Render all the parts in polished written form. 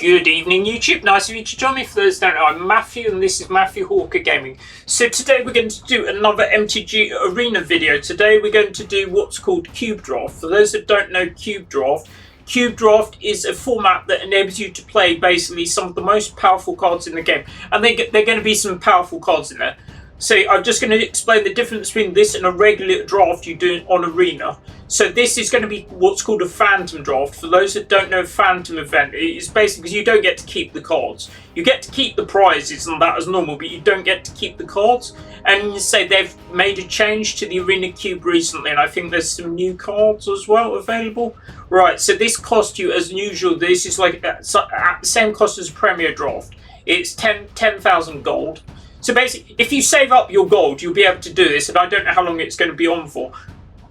Good evening, YouTube. Nice of you to join me. For those who don't know, I'm Matthew, and this is Matthew Hawker Gaming. So today we're going to do another MTG Arena video. Today we're going to do what's called Cube Draft. For those that don't know Cube Draft is a format that enables you to play basically some of the most powerful cards in the game. And they're going to be some powerful cards in there. So I'm just going to explain the difference between this and a regular draft you do on Arena. So this is going to be what's called a Phantom Draft. For those that don't know Phantom event, it's basically because you don't get to keep the cards. You get to keep the prizes and that as normal, but you don't get to keep the cards. And you say they've made a change to the Arena Cube recently, and I think there's some new cards as well available. Right, so this costs you, as usual, this is like at the same cost as a Premier Draft. It's 10,000 gold. So basically, if you save up your gold, you'll be able to do this, and I don't know how long it's going to be on for.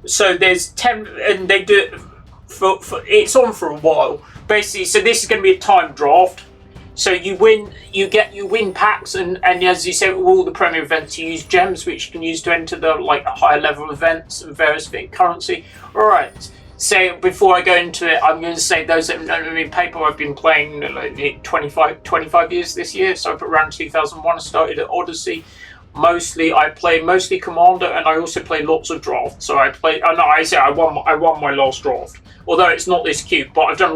So there's 10, and they do it for it's on for a while. Basically, so this is going to be a time draft. So you win packs, and as you say, with all the Premier events, you use gems, which you can use to enter the higher level events and various currency. All right. So before I go into it, I'm going to say those that know me in paper, I've been playing 25 years this year. So around 2001, I started at Odyssey. I play mostly Commander, and I also play lots of drafts. So I won my last draft. Although it's not this cube, but I've got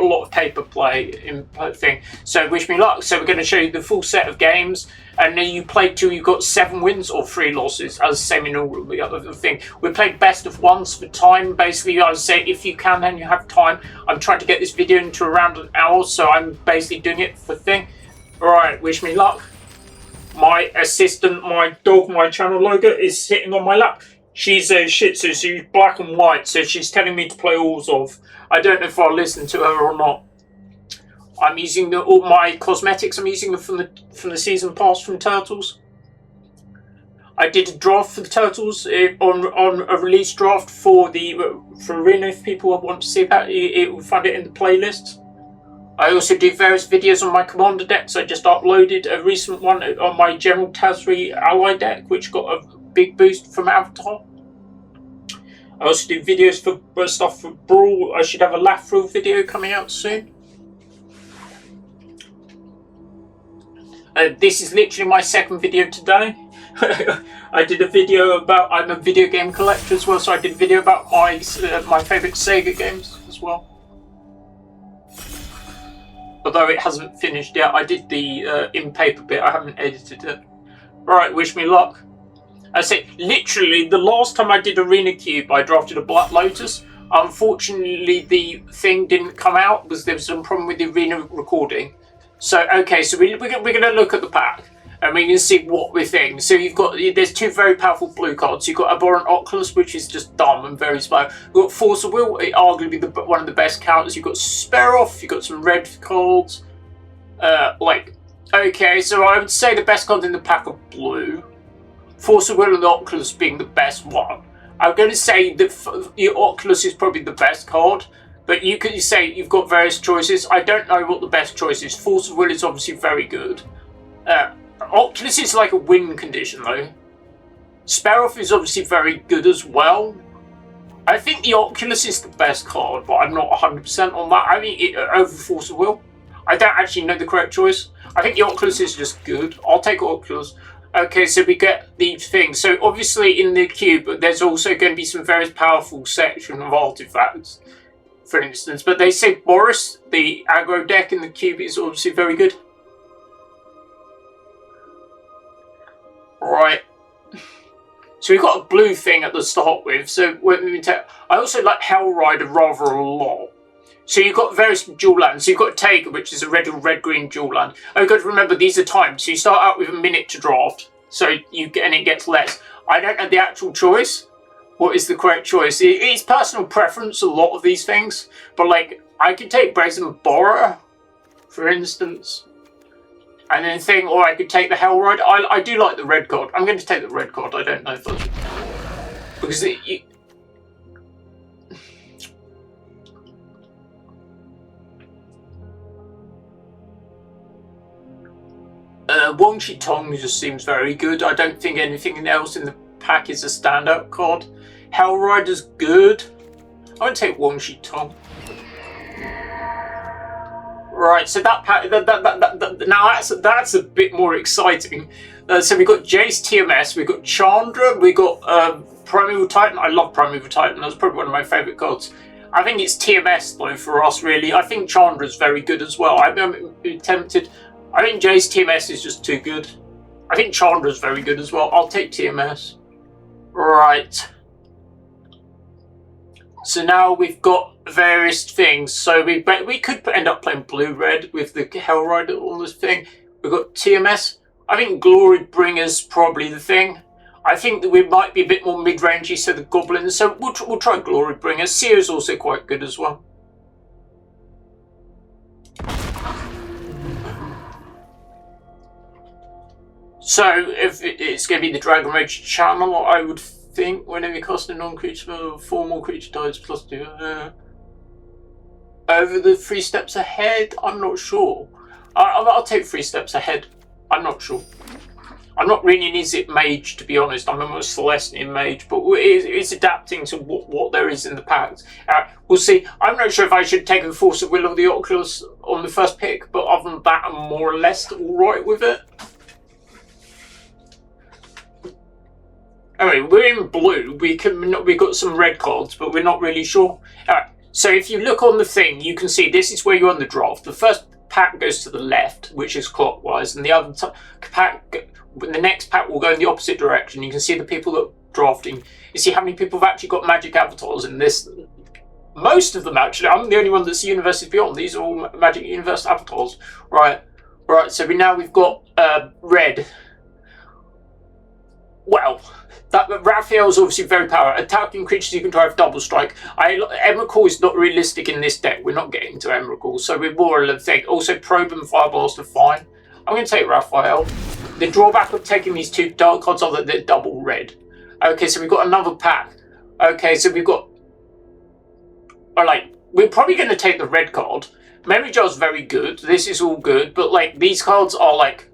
a lot of paper play in thing. So wish me luck. So we're going to show you the full set of games, and then you played till you got 7 wins or 3 losses, as same in all the other thing. We played best of ones for time. Basically, I would say if you can and you have time. I'm trying to get this video into around an hour, so I'm basically doing it for thing. All right, wish me luck. My assistant, my dog, my channel logo is sitting on my lap. She's a Shih Tzu, she's black and white, so she's telling me to play Alls of. I don't know if I'll listen to her or not. I'm using all my cosmetics. I'm using them from the season pass from Turtles. I did a draft for the Turtles on a release draft for Arena. If people want to see that, it will find it in the playlist. I also do various videos on my Commander decks. I just uploaded a recent one on my General Tazri Ally deck, which got a big boost from Avatar. I also do videos for stuff for Brawl. I should have a Lafril video coming out soon. This is literally my second video today. I did a video about, I'm a video game collector as well, so I did a video about my favourite Sega games as well. Although it hasn't finished yet, I did the in-paper bit, I haven't edited it. Right, wish me luck. I say, literally, the last time I did Arena Cube, I drafted a Black Lotus. Unfortunately, the thing didn't come out because there was some problem with the Arena recording. So, okay, so we're going to look at the pack, and we're going to see what we're thinking. So there's 2 very powerful blue cards. You've got Abhorrent Oculus, which is just dumb and very slow. You've got Force of Will, arguably one of the best counters. You've got Spare Off, you've got some red cards. Okay, so I would say the best cards in the pack are blue. Force of Will and the Oculus being the best one. I'm going to say that the Oculus is probably the best card, but you could say you've got various choices. I don't know what the best choice is. Force of Will is obviously very good. Oculus is like a win condition though. Spare Off is obviously very good as well. I think the Oculus is the best card, but I'm not 100% on that. I mean, over Force of Will. I don't actually know the correct choice. I think the Oculus is just good. I'll take Oculus. Okay, so we get these things. So obviously in the cube, there's also going to be some very powerful section of artifacts, for instance. But they say Boris, the aggro deck in the cube, is obviously very good. Right. So we've got a blue thing at the start with. So I also like Hellrider rather a lot. So you've got various dual lands. So you've got Taker, which is a red-green dual land. Oh, you've got to remember, these are timed. So you start out with a minute to draft. So and it gets less. I don't know the actual choice. What is the correct choice? It's personal preference, a lot of these things. But, I could take Brazen Borrower, for instance. And then or I could take the Hellrider. I do like the red card. I'm going to take the red card. I don't know if that's... Because Wong Shi Tong just seems very good. I don't think anything else in the pack is a standout card. Hellrider's good. I would take Wong Shi Tong. Right, so now that's a bit more exciting. So we've got Jace TMS, we've got Chandra, we've got Primeval Titan. I love Primeval Titan, that's probably one of my favourite cards. I think it's TMS though for us really. I think Chandra's very good as well. I'm tempted. I think Jace TMS is just too good. I think Chandra's very good as well. I'll take TMS. Right. So now we've got various things. So we could end up playing blue-red with the Hellrider on this thing. We've got TMS. I think Glory Bringer's probably the thing. I think that we might be a bit more mid-rangey, so the Goblins. So we'll try Glory Bringer. Seer's also quite good as well. So if it's going to be the Dragon Rage channel, I would think whenever you cast a non-creature, 4 more creature dies plus 2. Over the 3 steps ahead, I'm not sure. I'll take 3 steps ahead. I'm not sure. I'm not really an Izzit mage, to be honest. I'm a more Celestian mage, but it's adapting to what there is in the packs. We'll see. I'm not sure if I should take the Force of Will of the Oculus on the first pick, but other than that, I'm more or less alright with it. Anyway, we're in blue. We've got some red cards, but we're not really sure. Alright, so if you look on the thing, you can see this is where you're on the draft. The first pack goes to the left, which is clockwise, and the other pack, the next pack will go in the opposite direction. You can see the people that are drafting. You see how many people have actually got magic avatars in this. Most of them, actually. I'm the only one that's University Beyond. These are all Magic Universe avatars. Right, so we've got red. Well, Raphael's obviously very powerful. Attacking creatures you can drive double strike. Emrakul is not realistic in this deck. We're not getting to Emrakul, so we're more of a thing. Also, Probe and Fire Blast are fine. I'm going to take Raphael. The drawback of taking these 2 dark cards are that they're double red. Okay, so we've got another pack. Okay, so we've got... Alright, we're probably going to take the red card. Memory Jar's very good. This is all good, but like these cards are like...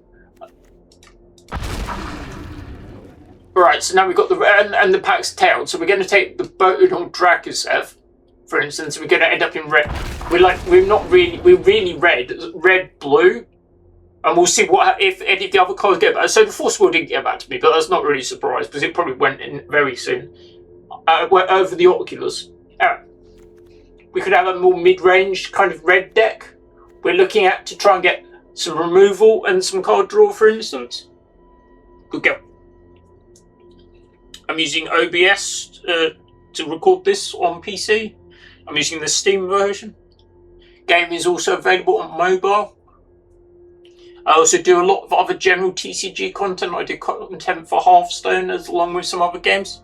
Right, so now we've got the and the pack's tailed, so we're going to take the Botonal Dracosev, for instance. We're going to end up in red. We're really red blue, and we'll see what if any of the other cards get back. So the Force Will didn't get back to me, but that's not really a surprise because it probably went in very soon. Over the Oculus. We could have a more mid-range kind of red deck. We're looking at to try and get some removal and some card draw, for instance. Good go. I'm using OBS to record this on PC. I'm using the Steam version. Game is also available on mobile. I also do a lot of other general TCG content. I do content for Hearthstone along with some other games.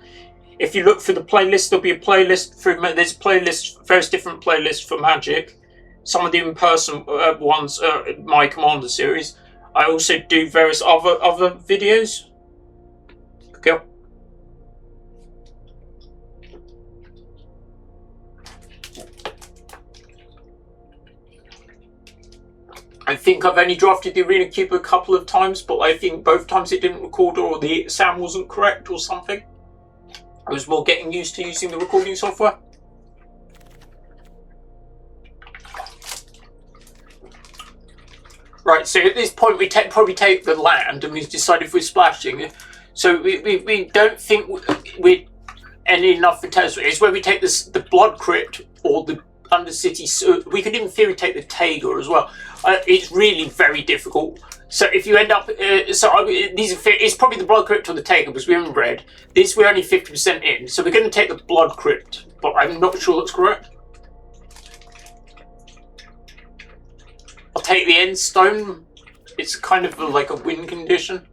If you look for the playlist, there'll be a playlist for there's playlists, various different playlists for Magic. Some of the in-person ones are my Commander series. I also do various other videos. Okay. I think I've only drafted the Arena Cube a couple of times, but I think both times it didn't record or the sound wasn't correct or something. I was more getting used to using the recording software. Right, so at this point we probably take the land and we decide if we're splashing. So we don't think we're any enough for Tesla. It's where we take the Blood Crypt or the Undercity. We could in theory take the Tager as well. It's really very difficult. So if you end up, it's probably the Blood Crypt or the Tager because we're in red. This we're only 50% in, so we're going to take the Blood Crypt, but I'm not sure that's correct. I'll take the End Stone. It's kind of like a win condition.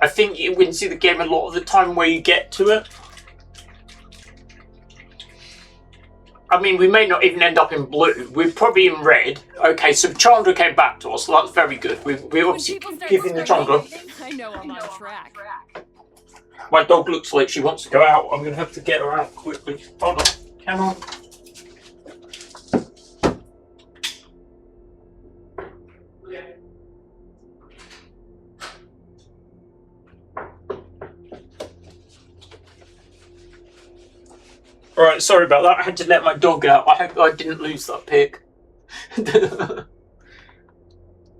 I think you win see the game a lot of the time where you get to it. I mean, we may not even end up in blue. We're probably in red. Okay, so Chandra came back to us, so that's very good. We're obviously giving the Chandra. I know I'm on track. My dog looks like she wants to go out. I'm going to have to get her out quickly. Hold on. Come on. Alright, sorry about that. I had to let my dog out. I hope I didn't lose that pick.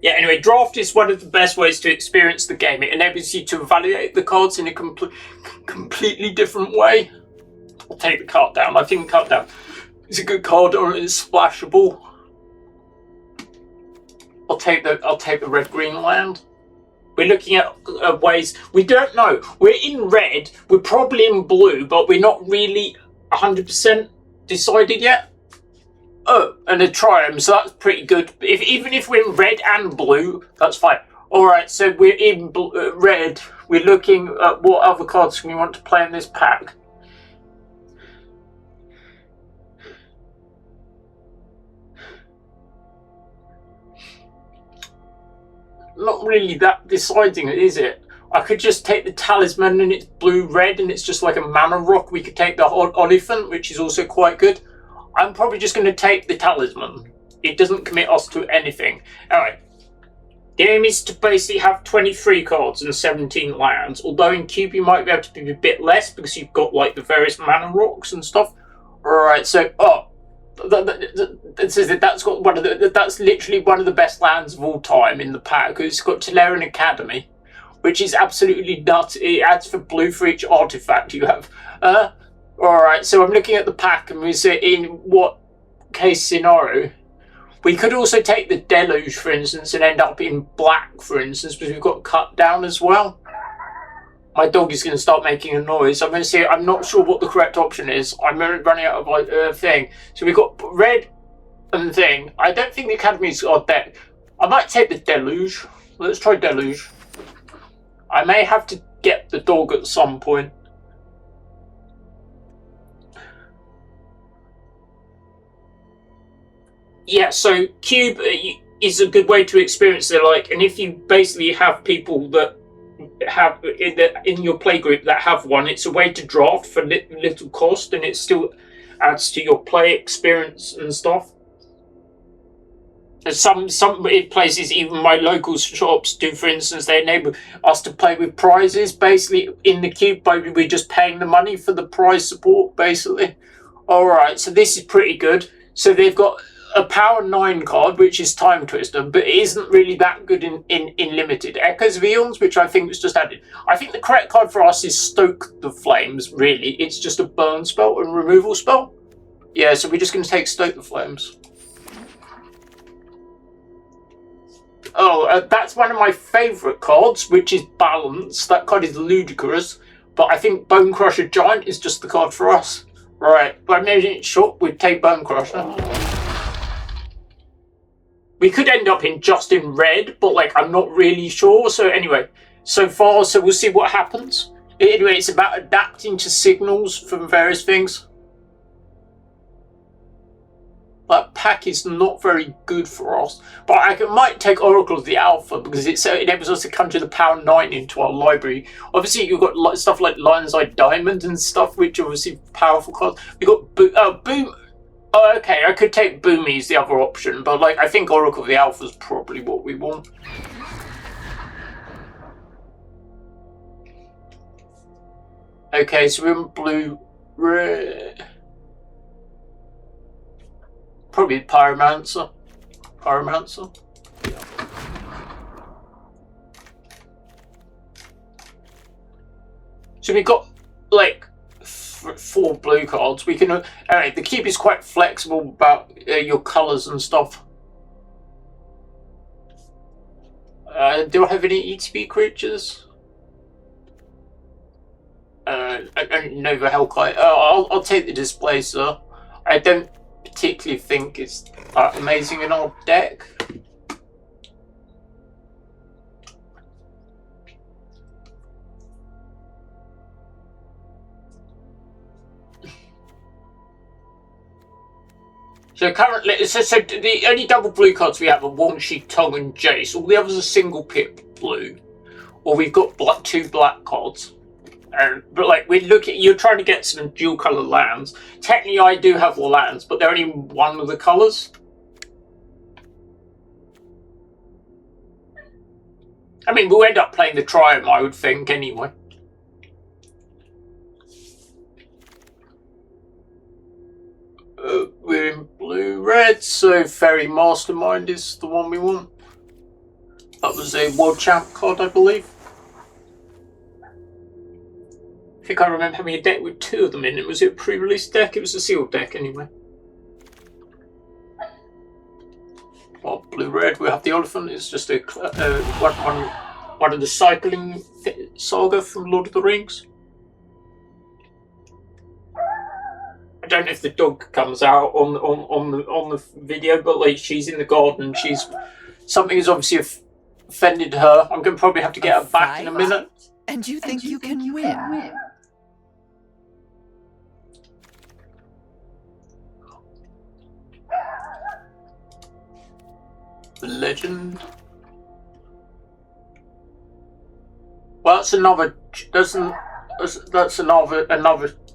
Yeah, anyway, draft is one of the best ways to experience the game. It enables you to evaluate the cards in a completely different way. I'll take the card down. I think the card down is a good card, or it's splashable. I'll take the red-green land. We're looking at ways, we don't know. We're in red, we're probably in blue, but we're not really 100% decided yet. Oh, and a triumph, so that's pretty good. Even if we're in red and blue, that's fine. Alright, so we're in red. We're looking at what other cards we want to play in this pack. Not really that deciding, is it? I could just take the talisman and it's blue-red and it's just like a mana rock. We could take the Oliphant, which is also quite good. I'm probably just going to take the talisman. It doesn't commit us to anything. Alright. The aim is to basically have 23 cards and 17 lands. Although in Cube you might be able to be a bit less because you've got like the various mana rocks and stuff. Alright, so that's got one of the, that's literally one of the best lands of all time in the pack. It's got Tolarian Academy, which is absolutely nuts. It adds for blue for each artifact you have. Alright, so I'm looking at the pack and we say in what case scenario. We could also take the Deluge, for instance, and end up in black, for instance, because we've got cut down as well. My dog is going to start making a noise. I'm going to say I'm not sure what the correct option is. I'm running out of thing. So we've got red and thing. I don't think the Academy's got deck. I might take the Deluge. Let's try Deluge. I may have to get the dog at some point. Yeah, so Cube is a good way to experience it. Like, and if you basically have people that have in your playgroup that have one, it's a way to draft for little cost, and it still adds to your play experience and stuff. And some places, even my local shops do, for instance, they enable us to play with prizes. Basically, in the Cube, we're just paying the money for the prize support, basically. Alright, so this is pretty good. So they've got a power 9 card, which is Time Twister, but it isn't really that good in limited. Echoes of Eons, which I think was just added. I think the correct card for us is Stoke the Flames, really. It's just a burn spell and removal spell. Yeah, so we're just going to take Stoke the Flames. Oh, that's one of my favourite cards, which is Balance. That card is ludicrous, but I think Bone Crusher Giant is just the card for us. Right, but maybe it's short, we'd take Bone Crusher. We could end up just in red, but like I'm not really sure. So anyway, so far, so we'll see what happens. Anyway, it's about adapting to signals from various things. That pack is not very good for us, but I might take Oracle of the Alpha because it enables us to conjure the power 9 into our library. Obviously, you've got stuff like Lion's Eye Diamond and stuff, which are obviously powerful cards. We got Boom. Oh, okay, I could take Boomy as the other option, but like I think Oracle of the Alpha is probably what we want. Okay, so we're in blue, red. Probably Pyromancer. So we've got like 4 blue cards. We can. Alright, the Cube is quite flexible about your colours and stuff. Do I have any ETB creatures? Nova Hellkite. I'll take the Displacer. I don't particularly think it's amazing in our deck. So currently, so the only double blue cards we have are Wangshi, Tong, and Jace. All the others are single pip blue, or we've got 2 black cards. But like you're trying to get some dual color lands. Technically, I do have more lands, but they're only one of the colors. I mean, we'll end up playing the Triumph, I would think, anyway. we're in blue-red, so Fairy Mastermind is the one we want. That was a World Champ card, I believe. I think I remember having a deck with 2 of them in it. Was it a pre-release deck? It was a sealed deck anyway. Well, blue-red, we have the elephant. It's just a one of the cycling saga from Lord of the Rings. I don't know if the dog comes out on the video, but like she's in the garden. Something has obviously offended her. I'm going to probably have to get her back in a minute. And you think you can win? The legend. Well, that's another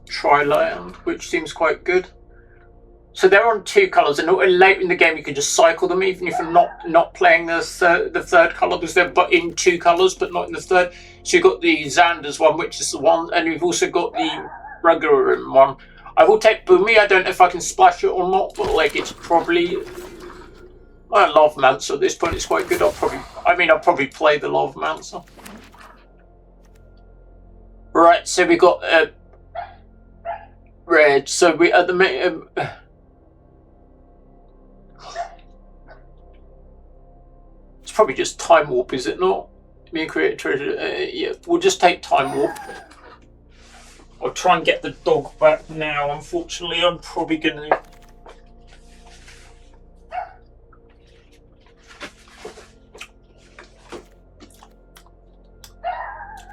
tri-land, which seems quite good. So they're on 2 colours, and late in the game you can just cycle them, even if you're not playing the third colour, because they're in 2 colours, but not in the third. So you've got the Xander's one, which is the one, and you've also got the regular one. I will take Boomy. I don't know if I can splash it or not, but like it's probably. I love Mancer at this point. It's quite good. I'll probably play the Love Mancer. Right, so we got red. So we at the it's probably just Time Warp, is it not? Me and create treasure. Yeah, we'll just take Time Warp. I'll try and get the dog back now. Unfortunately, I'm probably gonna.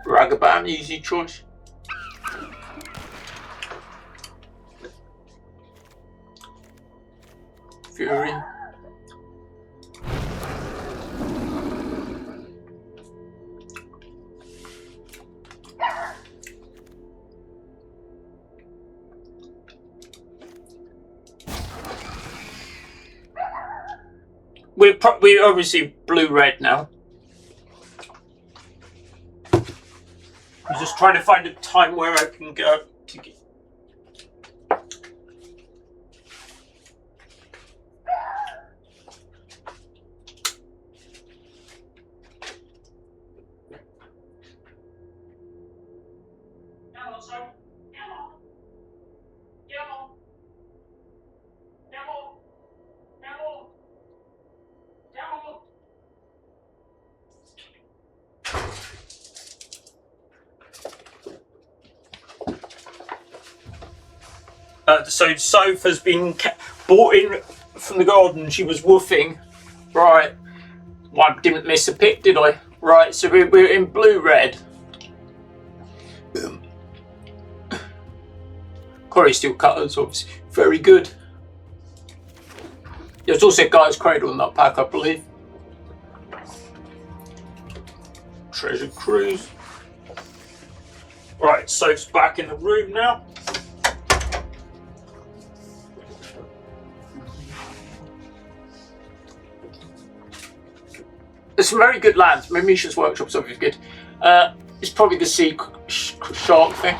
Ragavan, easy choice. Fury. We're obviously blue-red now. I'm just trying to find a time where I can go to get. So Soph has been brought in from the garden. She was woofing. Right. Well, I didn't miss a pick, did I? Right, so we're in blue-red. Quarry Steel Cutters, obviously. Very good. There's also Guy's Cradle in that pack, I believe. Treasure Cruise. Right, Soph's back in the room now. There's some very good lands. Misha's Workshop's obviously good. It's probably the sea shark thing.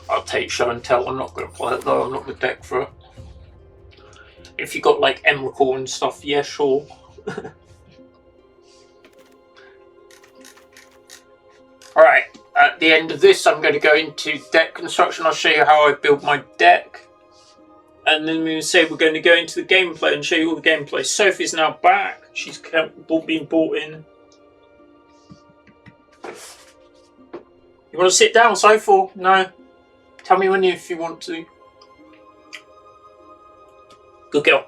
I'll take Show and Tell. I'm not going to play it though. I'm not the deck for it. If you got like Emrakul and stuff, yeah, sure. Alright, at the end of this, I'm going to go into deck construction. I'll show you how I build my deck. And then we say we're going to go into the gameplay and show you all the gameplay. Sophie's now back. She's been brought in. You want to sit down, Sophie? No. Tell me if you want to. Good girl.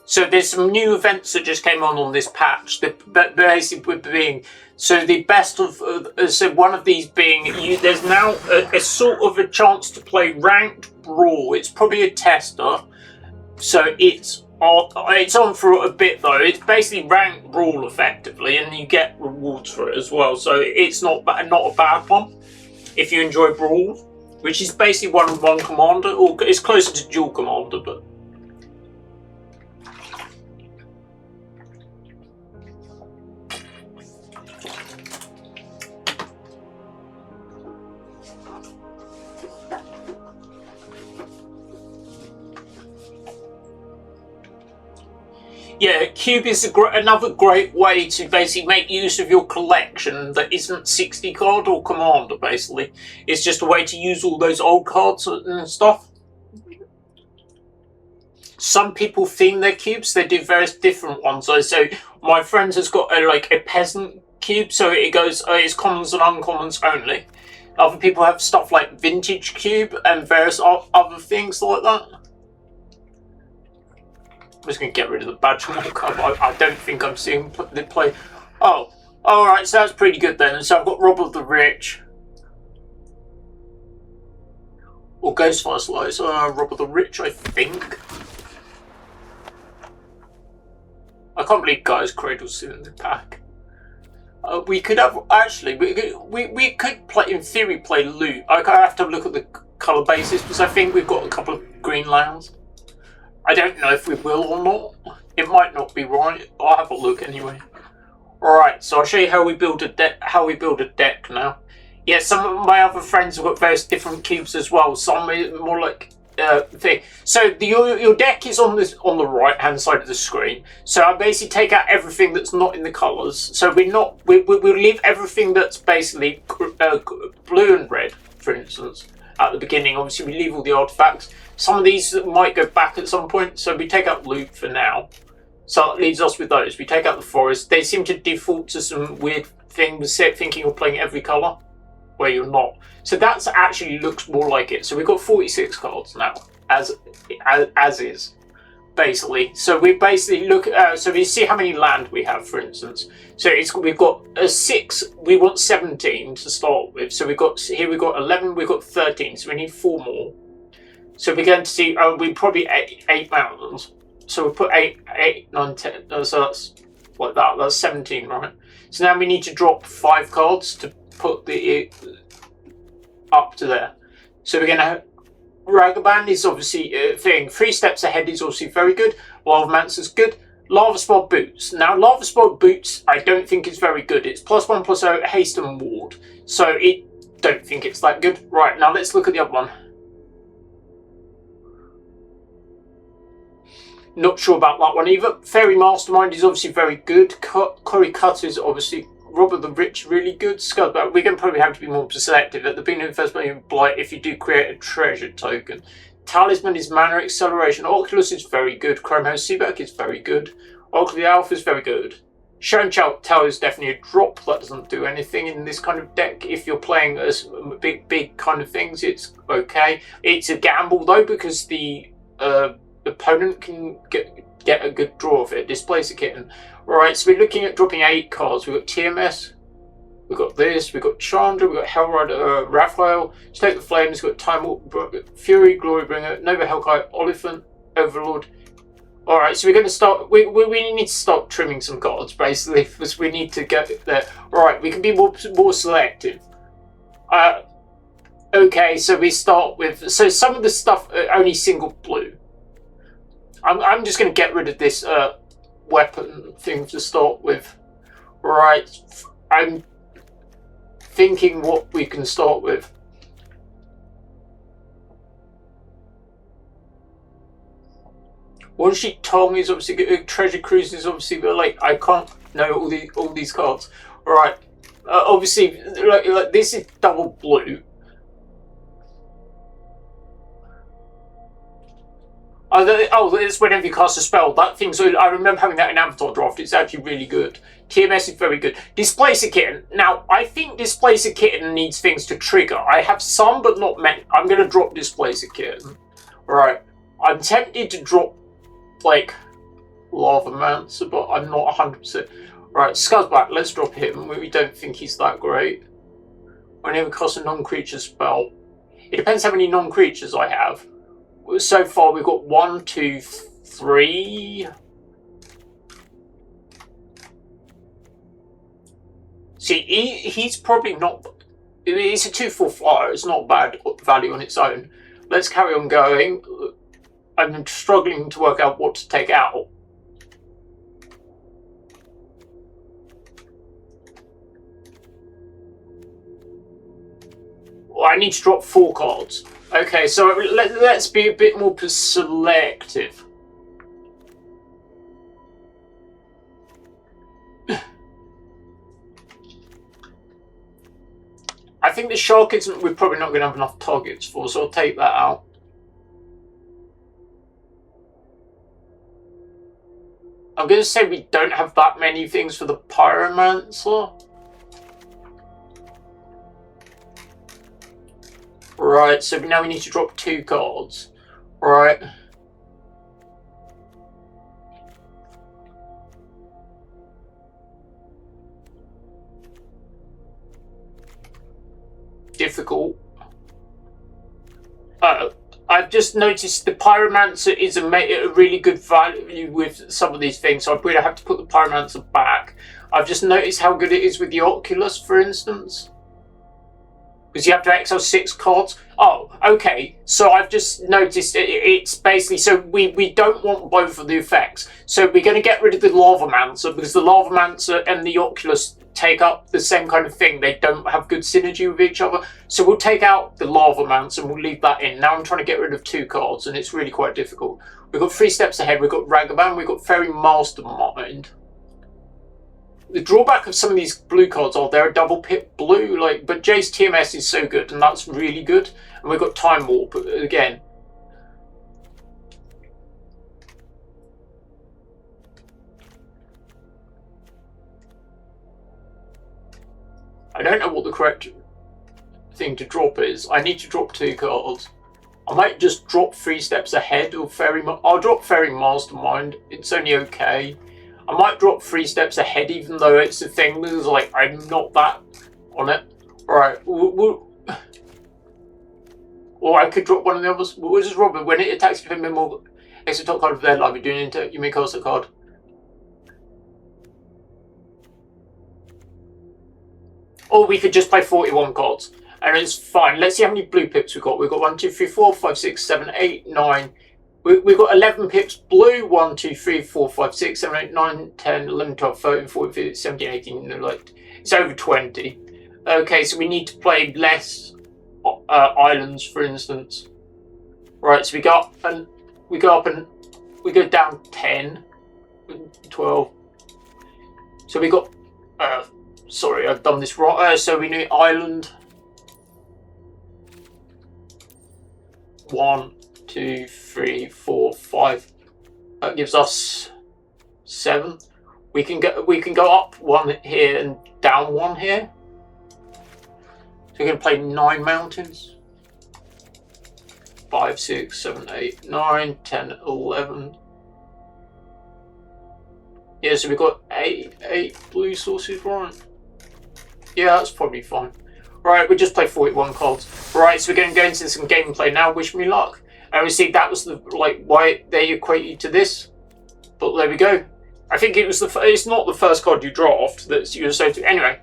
So there's some new events that just came on this patch. That basically being so the best of so one of these being there's now a sort of a chance to play ranked brawl. It's probably a tester, so it's on for a bit though. It's basically ranked brawl effectively, and you get rewards for it as well. So it's not a bad one if you enjoy brawl, which is basically one-on-one commander, or it's closer to dual commander, but. Yeah, Cube is another great way to basically make use of your collection that isn't 60 card or Commander, basically. It's just a way to use all those old cards and stuff. Some people theme their cubes, they do various different ones. So my friend has got a peasant cube, so it goes, it's commons and uncommons only. Other people have stuff like vintage cube and various other things like that. I'm just going to get rid of the badge mark. I don't think I'm seeing the play. Oh, alright, so that's pretty good then. So I've got Rob of the Rich. Or Ghostfire Slice. Rob of the Rich, I think. I can't believe Guy's Cradle's in the pack. We could have, actually, we could play, in theory, play Loot. I have to look at the colour basis because I think we've got a couple of green lands. I don't know if we will or not. It might not be right. I'll have a look anyway. Alright, so I'll show you how we build a deck now. Yeah, some of my other friends have got various different cubes as well. Some are more like thing. So your deck is on the right hand side of the screen. So I basically take out everything that's not in the colours. So we'll leave everything that's basically blue and red, for instance, at the beginning. Obviously we leave all the artifacts. Some of these might go back at some point, so we take out loot for now. So it leaves us with those. We take out the forest. They seem to default to some weird thing with thinking you're playing every colour, where you're not. So that's actually looks more like it. So we've got 46 cards now, as is, basically. So we basically look at, so we see how many land we have, for instance. So we've got 6, we want 17 to start with. So we've got 11, we've got 13, so we need 4 more. So we're going to see, we probably 8 mountains. So we'll put 8, 9, 10, so that's like that, that's 17, right? So now we need to drop 5 cards to put the up to there. So we're going to, Ragavan is obviously a thing. 3 steps ahead is obviously very good. Lava Mance is good. Lava Spot Boots. Now Lava Spot Boots I don't think is very good. It's +1/+0, haste and ward. So don't think it's that good. Right, now let's look at the other one. Not sure about that one either. Fairy Mastermind is obviously very good. Curry Cutter is obviously, Rob of the Rich really good. Scuzzbag, we're going to probably have to be more selective. At the beginning of the first play, Blight if you do create a treasure token. Talisman is Mana Acceleration. Oculus is very good. Chromehouse Seaback is very good. Oracle the Alpha is very good. Sharon Tower is definitely a drop. That doesn't do anything in this kind of deck. If you're playing as big kind of things, it's okay. It's a gamble though, because the opponent can get a good draw of it. Displace a kitten. Right, so we're looking at dropping 8 cards. We've got TMS, we've got this, we've got Chandra, we've got Hellrider, Raphael, Stoke the Flames, we've got Time Warp, Fury, Glorybringer, Nova Hellkite, Oliphant, Overlord. Alright, so we're going to start, we need to start trimming some cards, basically, because we need to get there. Alright, we can be more selective. Okay, so we start with, so some of the stuff only single blue. I'm just going to get rid of this weapon thing to start with. Right, I'm thinking what we can start with. One Sheet Tongue is obviously good. Treasure Cruise is obviously, but like I can't know all these cards. Right, obviously like this is double blue. Oh, it's whenever you cast a spell. That thing's, I remember having that in Avatar Draft. It's actually really good. TMS is very good. Displace a Kitten. Now, I think Displace a Kitten needs things to trigger. I have some, but not many. I'm going to drop Displace a Kitten. Right. I'm tempted to drop, like, Lava Mance, but I'm not 100%. Right, Scuzzback, let's drop him. We don't think he's that great. Whenever cast a non-creature spell. It depends how many non-creatures I have. So far we've got 1, 2, 3. See, he's probably not. It's a 2/4 flyer. It's not bad value on its own. Let's carry on going. I'm struggling to work out what to take out. Well, I need to drop 4 cards. Okay, so let's be a bit more selective. I think the shark isn't. We're probably not going to have enough targets for, so I'll take that out. I'm going to say we don't have that many things for the pyromancer. Right, so now we need to drop 2 cards. Right. Difficult. I've just noticed the pyromancer is a really good value with some of these things, so I'm going to have to put the pyromancer back. I've just noticed how good it is with the Oculus, for instance. Because you have to exile 6 cards. Oh, okay. So I've just noticed it's basically, so we don't want both of the effects. So we're going to get rid of the Lavamancer because the Lavamancer and the Oculus take up the same kind of thing. They don't have good synergy with each other. So we'll take out the Lavamancer and we'll leave that in. Now I'm trying to get rid of 2 cards and it's really quite difficult. We've got 3 steps ahead. We've got Ragavan. We've got Fairy Mastermind. The drawback of some of these blue cards are they're a double pip blue, but Jay's TMS is so good, and that's really good. And we've got Time Warp again. I don't know what the correct thing to drop is. I need to drop 2 cards. I might just drop 3 steps ahead of Fairy. I'll drop Fairy Mastermind. It's only okay. I might drop 3 steps ahead, even though it's a thing that's like, I'm not that on it. Alright, or I could drop one of the others. What is Robert? When it attacks with a minimal extra top card of their library, doing into you may cast a card. Or we could just play 41 cards, and it's fine. Let's see how many blue pips we've got. We've got 1, 2, 3, 4, 5, 6, 7, 8, 9. We've got 11 pips blue. 1, 2, 3, 4, 5, 6, 7, 8, 9, 10, 11, 12, 13, 14, 15, 17, 18. It's over 20. Okay, so we need to play less islands, for instance. Right, so we go up and we go down 10, 12. So we got. Sorry, I've done this wrong. So we need island. 1, 2, 3, 4, 5. That gives us 7. We can go up 1 here and down 1 here. So we're going to play 9 mountains. 5, 6, 7, 8, 9, 10, 11. Yeah, so we've got 8 blue sources, right? Yeah, that's probably fine. Right, we just play 41 cards. Right, so we're going to go into some gameplay now. Wish me luck. And we see that was the why they equated to this. But there we go. I think it was it's not the first card you draft that's you associate to. Anyway.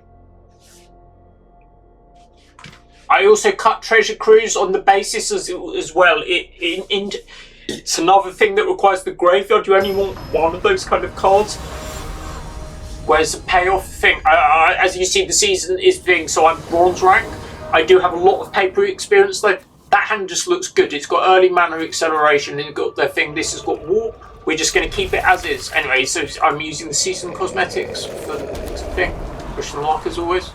I also cut Treasure Cruise on the basis as well. It's another thing that requires the graveyard. You only want 1 of those kind of cards. Whereas the payoff thing, as you see, the season is being, so I'm bronze rank. I do have a lot of paper experience though. That hand just looks good. It's got early mana acceleration and it's got the thing. This has got warp. We're just going to keep it as is. Anyway, so I'm using the season cosmetics for the thing. Pushing the lock as always.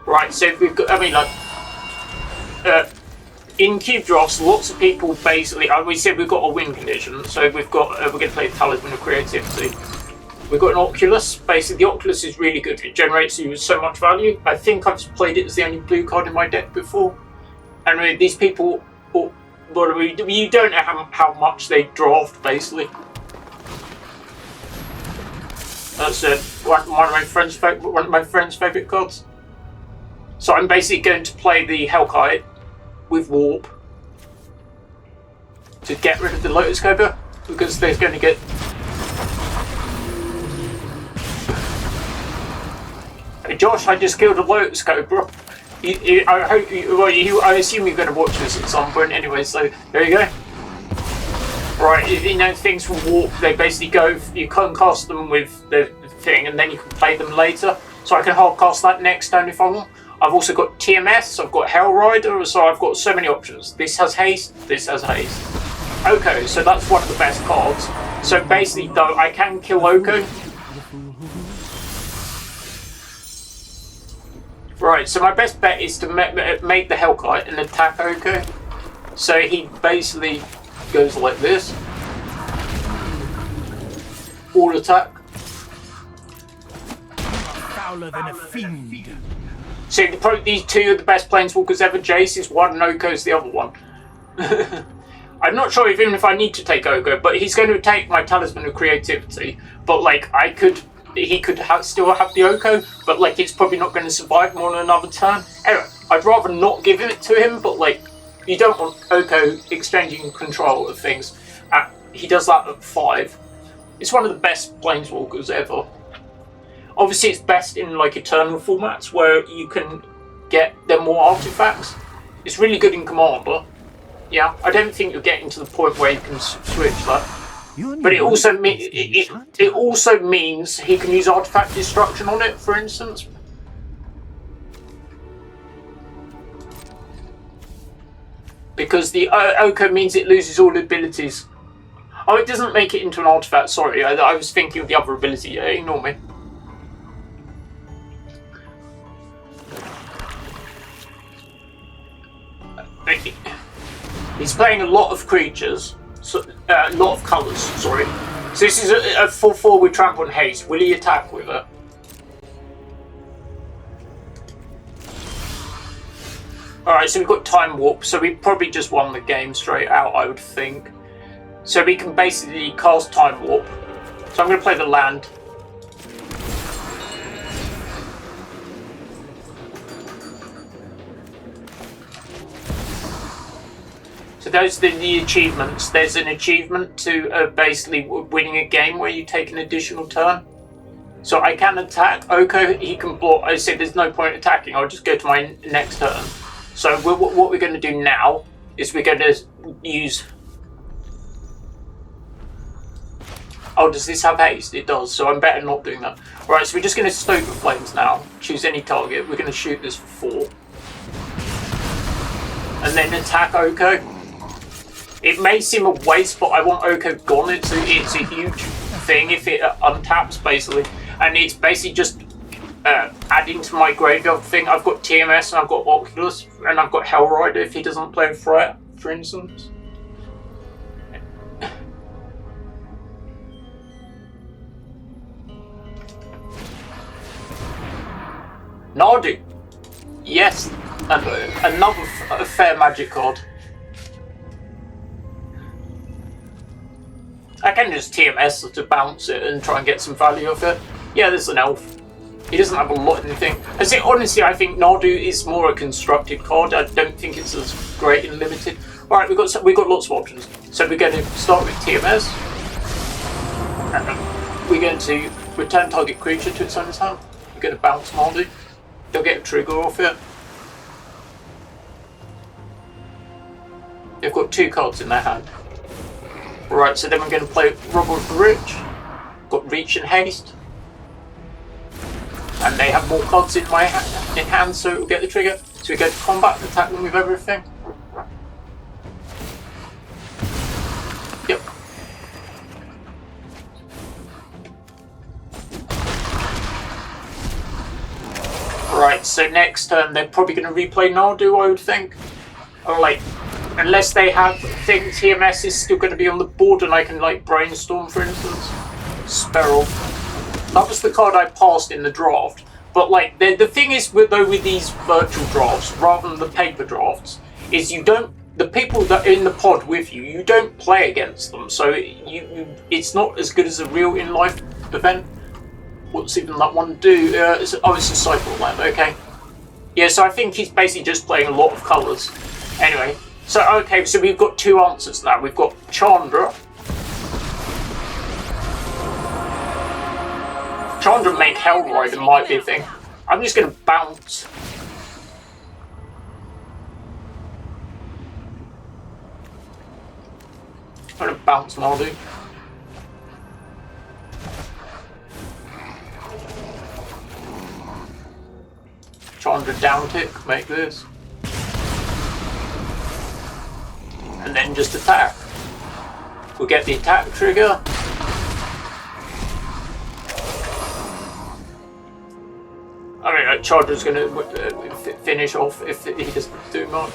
Right, so we've got, in cube drafts, lots of people basically, we said we've got a win condition, so we've got, we're going to play Talisman of Creativity. We've got an Oculus. Basically, the Oculus is really good. It generates you with so much value. I think I've played it as the only blue card in my deck before. And really, these people, you don't know how much they draft, basically. That's one of my friend's favourite cards. So I'm basically going to play the Hellkite with Warp to get rid of the Lotus Cobra because they're going to get. Hey Josh, I just killed a Lotus Cobra. I assume you're going to watch this at some point anyway. So there you go. Right, you know things from Warp. They basically go. You can cast them with the thing, and then you can play them later. So I can hard cast that next turn if I want. I've also got TMS, I've got Hell Rider, so I've got so many options. This has haste, this has haste. Oko, so that's one of the best cards. So basically, though, I can kill Oko. Right, so my best bet is to make the Hellkite and attack Oko. So he basically goes like this. All attack. Fouler than a fiend. So probably these two are the best planeswalkers ever. Jace is one and Oko's the other one. I'm not sure even if I need to take Oko, but he's going to take my Talisman of Creativity. But like he could still have the Oko, but like it's probably not going to survive more than another turn. Anyway, I'd rather not give it to him, but like you don't want Oko exchanging control of things. He does that at 5. It's one of the best planeswalkers ever. Obviously, it's best in like Eternal formats where you can get them more artifacts. It's really good in Commander. Yeah, I don't think you're getting to the point where you can switch that. But it also means he can use artifact destruction on it, for instance. Because the Oko means it loses all abilities. Oh, it doesn't make it into an artifact. Sorry, I was thinking of the other ability. Ignore me. He's playing a lot of creatures, so, a lot of colours, sorry. So this is a 4/4 with Trample and Haste. Will he attack with it? Alright, so we've got Time Warp, so we probably just won the game straight out, I would think. So we can basically cast Time Warp. So I'm going to play the land. So those are the achievements. There's an achievement to basically winning a game where you take an additional turn. So I can attack Oko, he can block. I said there's no point attacking, I'll just go to my next turn. So what we're going to do now is we're going to use... Oh, does this have haste? It does, so I'm better not doing that. Right, so we're just going to stoke the flames now. Choose any target. We're going to shoot this for 4. And then attack Oko. It may seem a waste, but I want Oko gone. It's a huge thing if it untaps, basically. And it's basically just adding to my graveyard thing. I've got TMS and I've got Oculus and I've got Hellrider if he doesn't play Threat, for instance. Nardu. Yes, another fair magic card. I can just TMS to bounce it and try and get some value off it. Yeah, there's an elf. He doesn't have a lot of anything. Honestly, I think Nardu is more a constructed card. I don't think it's as great in limited. Alright, we've got lots of options. So we're going to start with TMS. We're going to return target creature to its owner's hand. We're going to bounce Nardu. They'll get a trigger off it. They've got 2 cards in their hand. Right, so then we're going to play Robber of the Rich. Got Reach and Haste. And they have more cards in my hand, so it will get the trigger. So we go to combat and attack them with everything. Yep. Right, so next turn they're probably going to replay Nardu, I would think. Or like, unless they think TMS is still going to be on the board and I can like Brainstorm, for instance. Sperrel. That was the card I passed in the draft. But like, the thing is with these virtual drafts, rather than the paper drafts, is the people that are in the pod with you, you don't play against them. So it's not as good as a real in-life event. What's even that one do? It's a cycle land, okay. Yeah, so I think he's basically just playing a lot of colours. Anyway, so we've got 2 answers now. We've got Chandra. Chandra make Hellrider might be a thing. I'm just going to bounce. I'm going to bounce Nardu. Chandra down tick, make this. And then just attack. We'll get the attack trigger. I mean, Charger's going to finish off if he doesn't do much.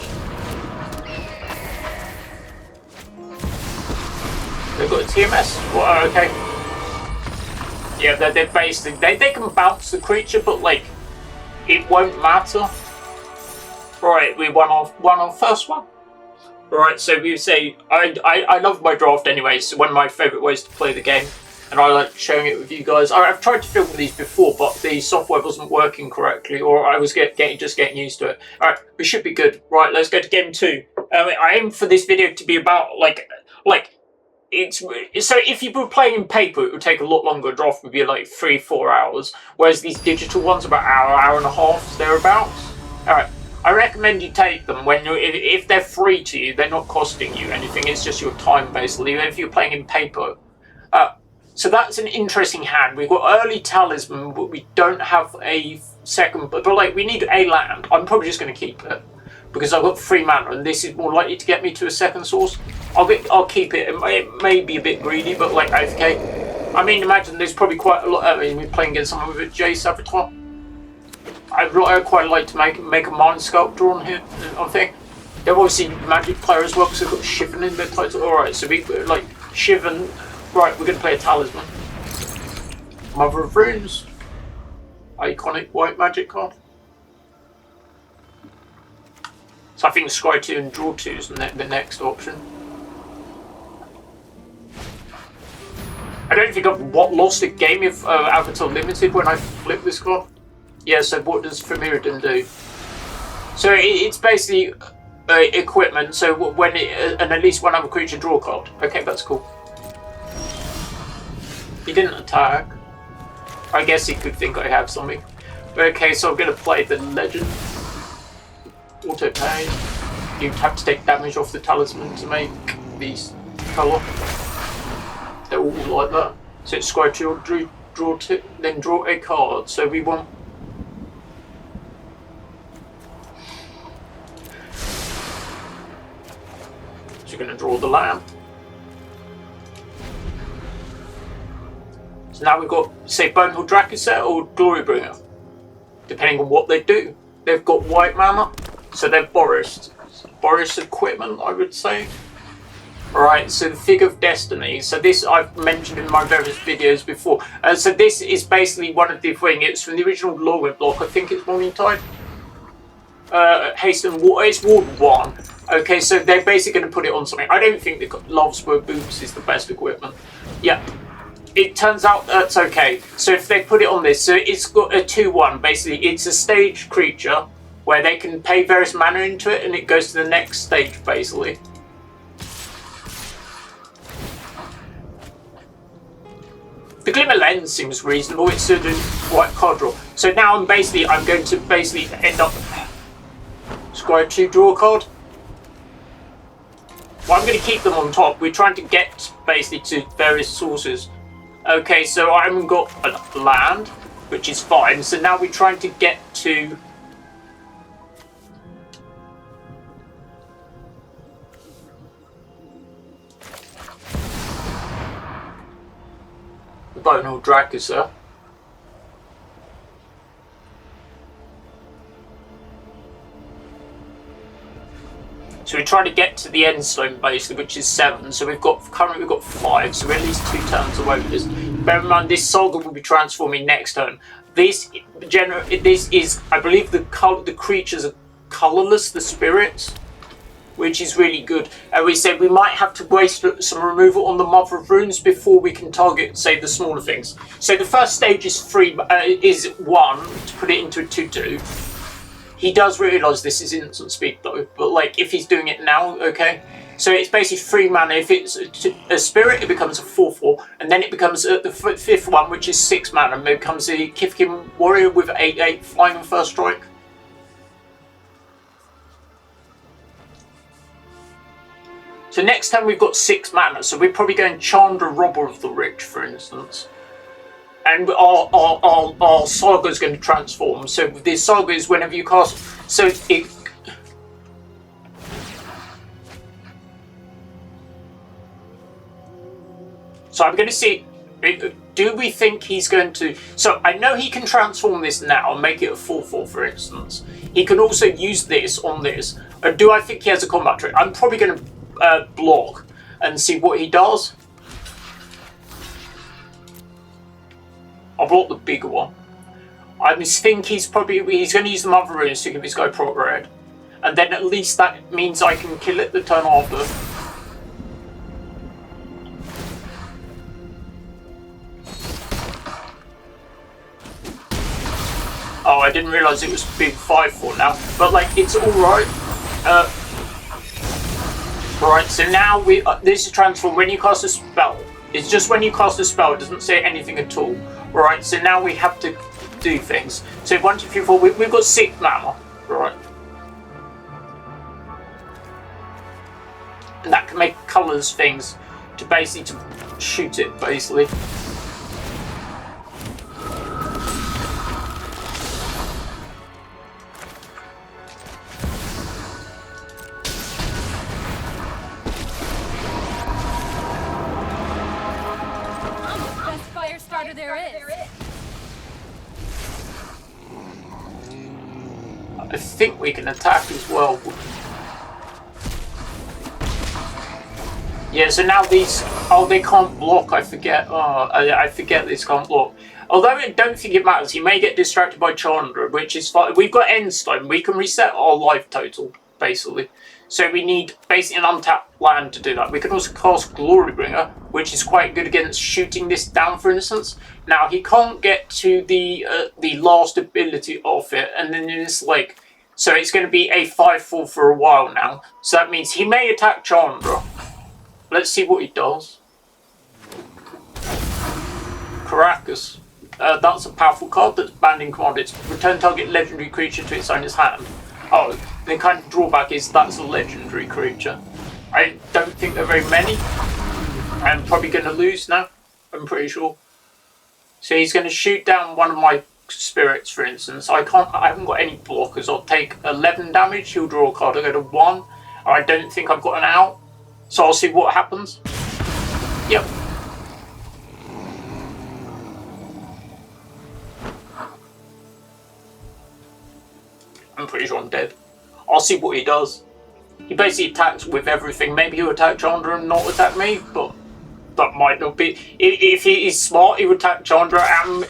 They've got a TMS. Well, okay. Yeah, they're basically they can bounce the creature, but like it won't matter. Right, we won our first one. Right, so we say I love my draft anyway. It's one of my favourite ways to play the game, and I like sharing it with you guys. I've tried to film these before, but the software wasn't working correctly, or I was just getting used to it. All right, we should be good. Right, let's go to game 2. I aim for this video to be about like. It's so if you were playing in paper, it would take a lot longer. A draft would be like 3-4 hours, whereas these digital ones are about hour and a half, thereabouts. All right, I recommend you take them when if they're free to you, they're not costing you anything. It's just your time basically. If you're playing in paper, so that's an interesting hand. We've got early talisman, but we don't have a second. But like we need a land. I'm probably just going to keep it. Because I've got 3 mana, and this is more likely to get me to a second source. I'll keep it. It may be a bit greedy, but like okay. I mean, imagine there's probably quite a lot. I mean, we're playing against someone with a J Saboteur. I'd quite like to make a Mind Sculptor on here. I think they're obviously Magic player as well because they've got Shivan in their title. All right, so we like Shivan. Right, we're going to play a Talisman. Mother of Runes, iconic white Magic card. So I think Scry 2 and Draw 2 is the next option. I don't think I've lost a game of Avatar Limited when I flip this card. Yeah, so what does Familiar do? So it's basically equipment, so when and at least one other creature draw a card. Okay, that's cool. He didn't attack. I guess he could think I have something. Okay, so I'm going to play the Legend. Auto pay. You have to take damage off the talisman to make these colour. They're all like that. So it's Scry 2, draw 2, then draw a card. So we want. So you're going to draw the land. So now we've got, say, Bonehill Dracoset or Glorybringer, depending on what they do. They've got white mana. So they're Boris equipment, I would say. Alright, so the Fig of Destiny. So this I've mentioned in my various videos before. So this is basically one of the things. It's from the original Lorwyn block. I think it's Morningtide. Hasten War. It's Ward 1. Okay, so they're basically going to put it on something. I don't think the Lovespur Boots is the best equipment. Yeah. It turns out that's okay. So if they put it on this, so it's got a 2/1. Basically, it's a stage creature where they can pay various mana into it and it goes to the next stage, basically. The Glimmer Lens seems reasonable. It's a white card draw. So now I'm going to end up Scry 2, draw a card. Well, I'm going to keep them on top. We're trying to get basically to various sources. Okay, so I haven't got a land, which is fine. So now we're trying to get to Bonehill Dracoset. So we're trying to get to the end stone basically, which is 7. So currently we've got 5, so we're at least 2 turns away with this. Bear in mind, this Saga will be transforming next turn. This is, I believe, the creatures are colourless, the spirits, which is really good. And we said we might have to waste some removal on the Mother of Runes before we can target, say, the smaller things. So the first stage is 1 to put it into a 2/2. He does realise this is instant speed though, but like if he's doing it now, okay. So it's basically 3 mana. If it's a spirit, it becomes a 4/4, and then it becomes the 5th one, which is 6 mana, and it becomes a Kifkin warrior with 8/8 flying on first strike. So next time we've got 6 mana, so we're probably going Chandra, Robber of the Rich, for instance. And our Saga is going to transform. So the Saga is whenever you cast. So it. So I'm going to see do we think he's going to... So I know he can transform this now and make it a 4/4, for instance. He can also use this on this. Or do I think he has a combat trick? I'm probably going to block and see what he does. I'll block the bigger one. I just think he's going to use the Mother Runes to give his guy proc red. And then at least that means I can kill it the turn after. Oh, I didn't realise it was big 5/4 now. But like, it's alright. Right, so now this is transform when you cast a spell. It's just when you cast a spell, it doesn't say anything at all. Right, so now we have to do things. So 1, 2, 3, 4, we've got 6 mana. Right. And that can make colours things to basically to shoot it, basically. Best fire starter there is. I think we can attack as well. Yeah, so now these... Oh, they can't block, I forget. Oh, I forget these can't block. Although I don't think it matters, he may get distracted by Chandra, which is fine. We've got Endstone. We can reset our life total, basically. So we need basically an untapped land to do that. We can also cast Glorybringer, which is quite good against shooting this down, for instance. Now, he can't get to the last ability of it, and then it's like... So it's going to be a 5/4 for a while now. So that means he may attack Chandra. Let's see what he does. Caracas. That's a powerful card that's banned in command. It's return target legendary creature to its owner's hand. Oh, the kind of drawback is that's a legendary creature. I don't think there are very many. I'm probably going to lose now. I'm pretty sure. So he's going to shoot down one of my spirits, for instance. I haven't got any blockers. I'll take 11 damage. He'll draw a card. I go to 1. I don't think I've got an out. So I'll see what happens. Yep. I'm pretty sure I'm dead. I'll see what he does. He basically attacks with everything. Maybe he'll attack Chandra and not attack me, but that might not be. If he is smart, he would attack Chandra and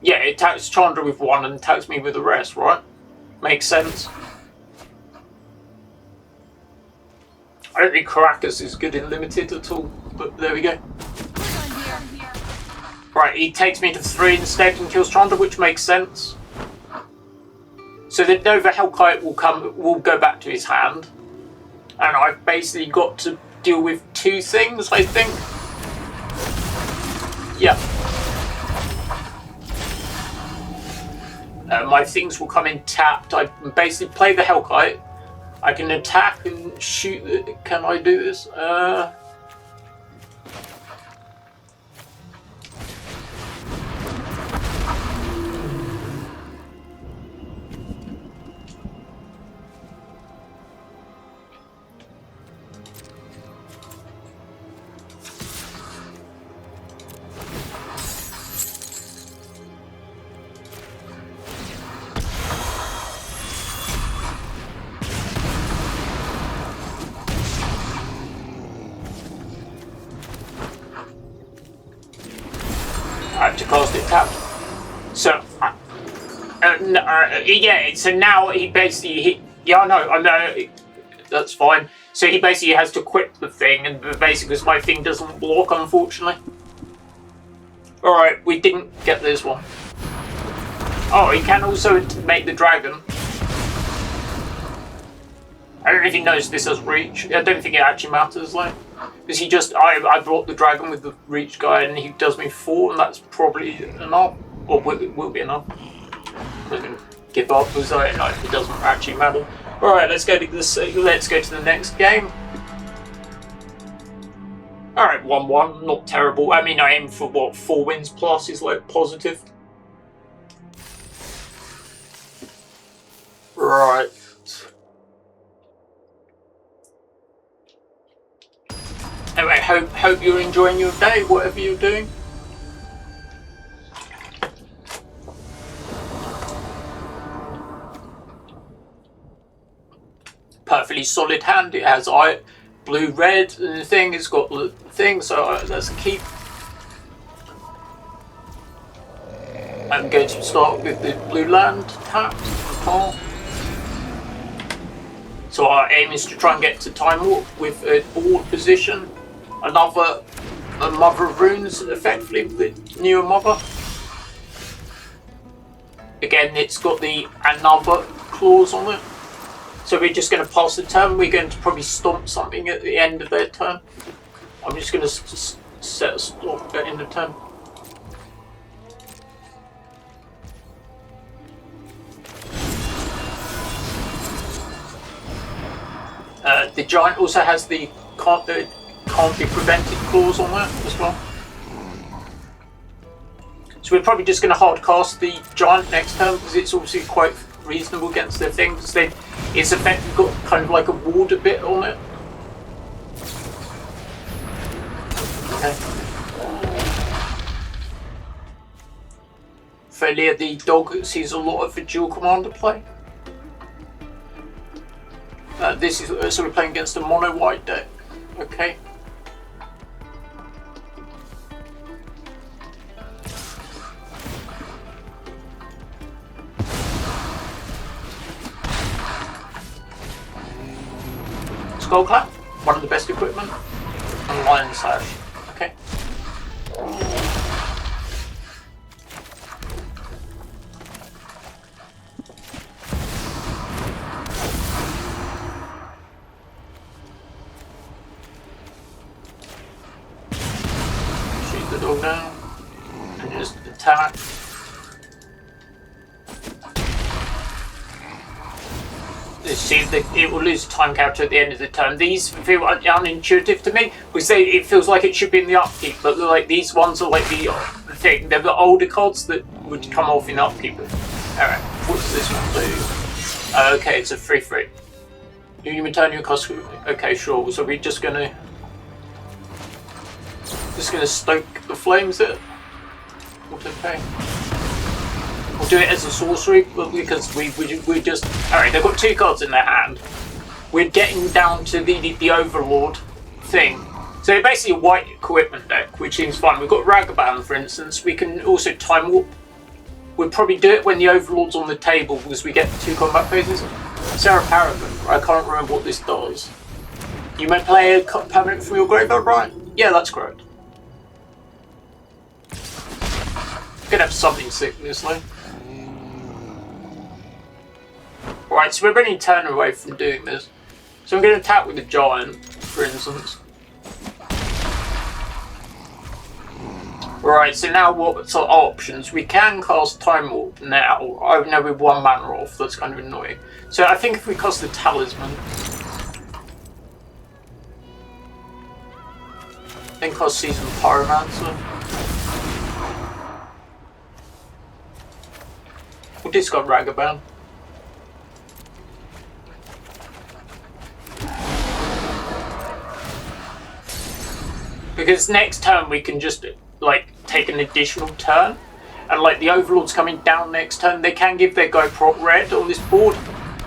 yeah, it attacks Chandra with 1 and attacks me with the rest, right? Makes sense. I don't think Caracas is good in limited at all, but there we go. Right, he takes me to 3 instead and kills Chandra, which makes sense. So the Nova Hellkite will go back to his hand. And I've basically got to deal with 2 things, I think. Yeah. My things will come in tapped. I basically play the Hellkite. I can attack and shoot. Can I do this? I have to cast it tapped. So, yeah, so now he basically, yeah, no, that's fine. So he basically has to quit the thing, and basically because my thing doesn't block, unfortunately. Alright, we didn't get this one. Oh, he can also make the dragon. I don't know if he knows this has reach. I don't think it actually matters, like. Because he just, I brought the dragon with the reach guy and he does me 4 and that's probably enough. Or will be enough. I'm going to give up because it doesn't actually matter. Alright, let's go to the next game. Alright, 1-1, not terrible. I mean, I aim for what, 4 wins plus is like positive. Right. Anyway, hope you're enjoying your day, whatever you're doing. perfectly solid hand. It has blue, red, and the thing. It's got the thing, so let's keep. I'm going to start with the blue land tapped. So our aim is to try and get to Time Warp with a board position. A Mother of Runes, effectively, with newer Mother. Again, it's got the another clause on it. So we're just going to pass the turn. We're going to probably stomp something at the end of their turn. I'm just going to set a stop at the end of turn. The Giant also has the can't be prevented clause on that as well. So we're probably just going to hard cast the Giant next turn because it's obviously quite reasonable against their thing. Because it's effectively got kind of like a ward a bit on it. Okay. Failure, the dog sees a lot of the dual commander play. This is so we're playing against a mono white deck. Okay. Skullclap, one of the best equipment, and Lion Slash. Okay. Shoot the dog down and just attack. See that it will lose time counter at the end of the turn. These feel unintuitive to me because it feels like it should be in the upkeep, but like these ones are like the thing. They're the older cards that would come off in upkeep. Alright, what does this one do? Okay, it's a 3/3. You return your cost. Okay, sure. So we're just gonna stoke the flames it. Okay. We'll do it as a sorcery because we just alright. They've got two cards in their hand. We're getting down to the Overlord thing. So they're basically a white equipment deck, which seems fun. We've got Ragavan, for instance. We can also Time Warp. We'll probably do it when the Overlord's on the table because we get 2 combat phases. Sarah Paragon. I can't remember what this does. You may play a permanent from your graveyard, right? Yeah, that's correct. Could have something sick in this lane. Right, so we're running a turn away from doing this. So I'm going to attack with the Giant, for instance. Right, so now what's our options? We can cast Time Warp now. I know with 1 mana off, that's kind of annoying. So I think if we cast the Talisman, then cast Season Pyromancer. We'll discard Ragavan. Because next turn we can just like take an additional turn, and like the Overlord's coming down next turn, they can give their guy prop red on this board,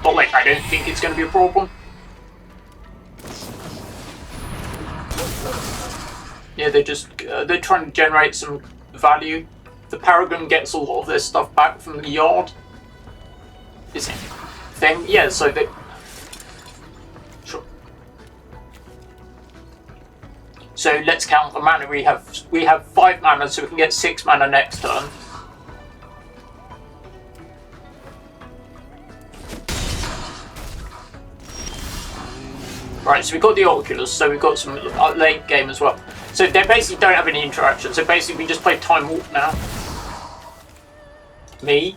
but like I don't think it's going to be a problem. Yeah, they're trying to generate some value. The Paragon gets a lot of their stuff back from the yard. Is it thing? Yeah, so they sure. So let's count the mana. We have 5 mana, so we can get 6 mana next turn. Right, so we've got the Oculus, so we've got some late game as well. So they basically don't have any interaction, so basically we just play Time Warp now. Me.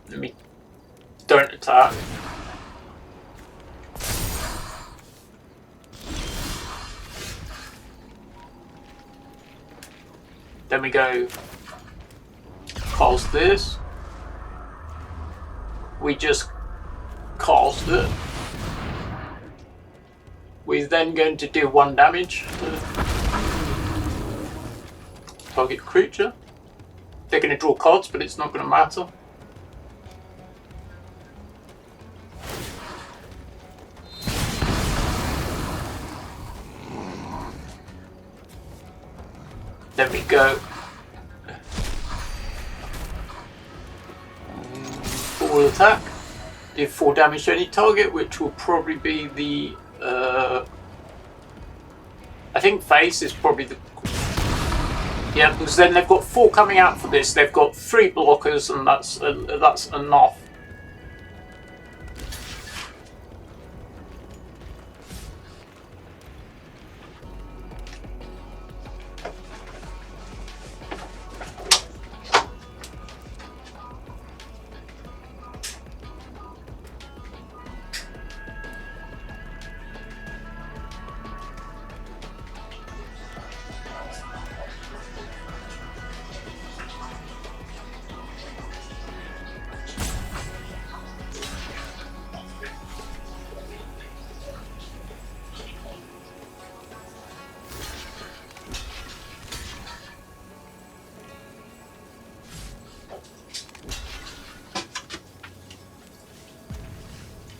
Let me... Don't attack. Then we go... Cast this. We just cast it. We're then going to do 1 damage. Target creature. They're going to draw cards, but it's not going to matter. There we go. Full attack. Do 4 damage to any target, which will probably be the. I think face is probably the. Yeah, because then they've got 4 coming out for this. They've got 3 blockers, and that's enough.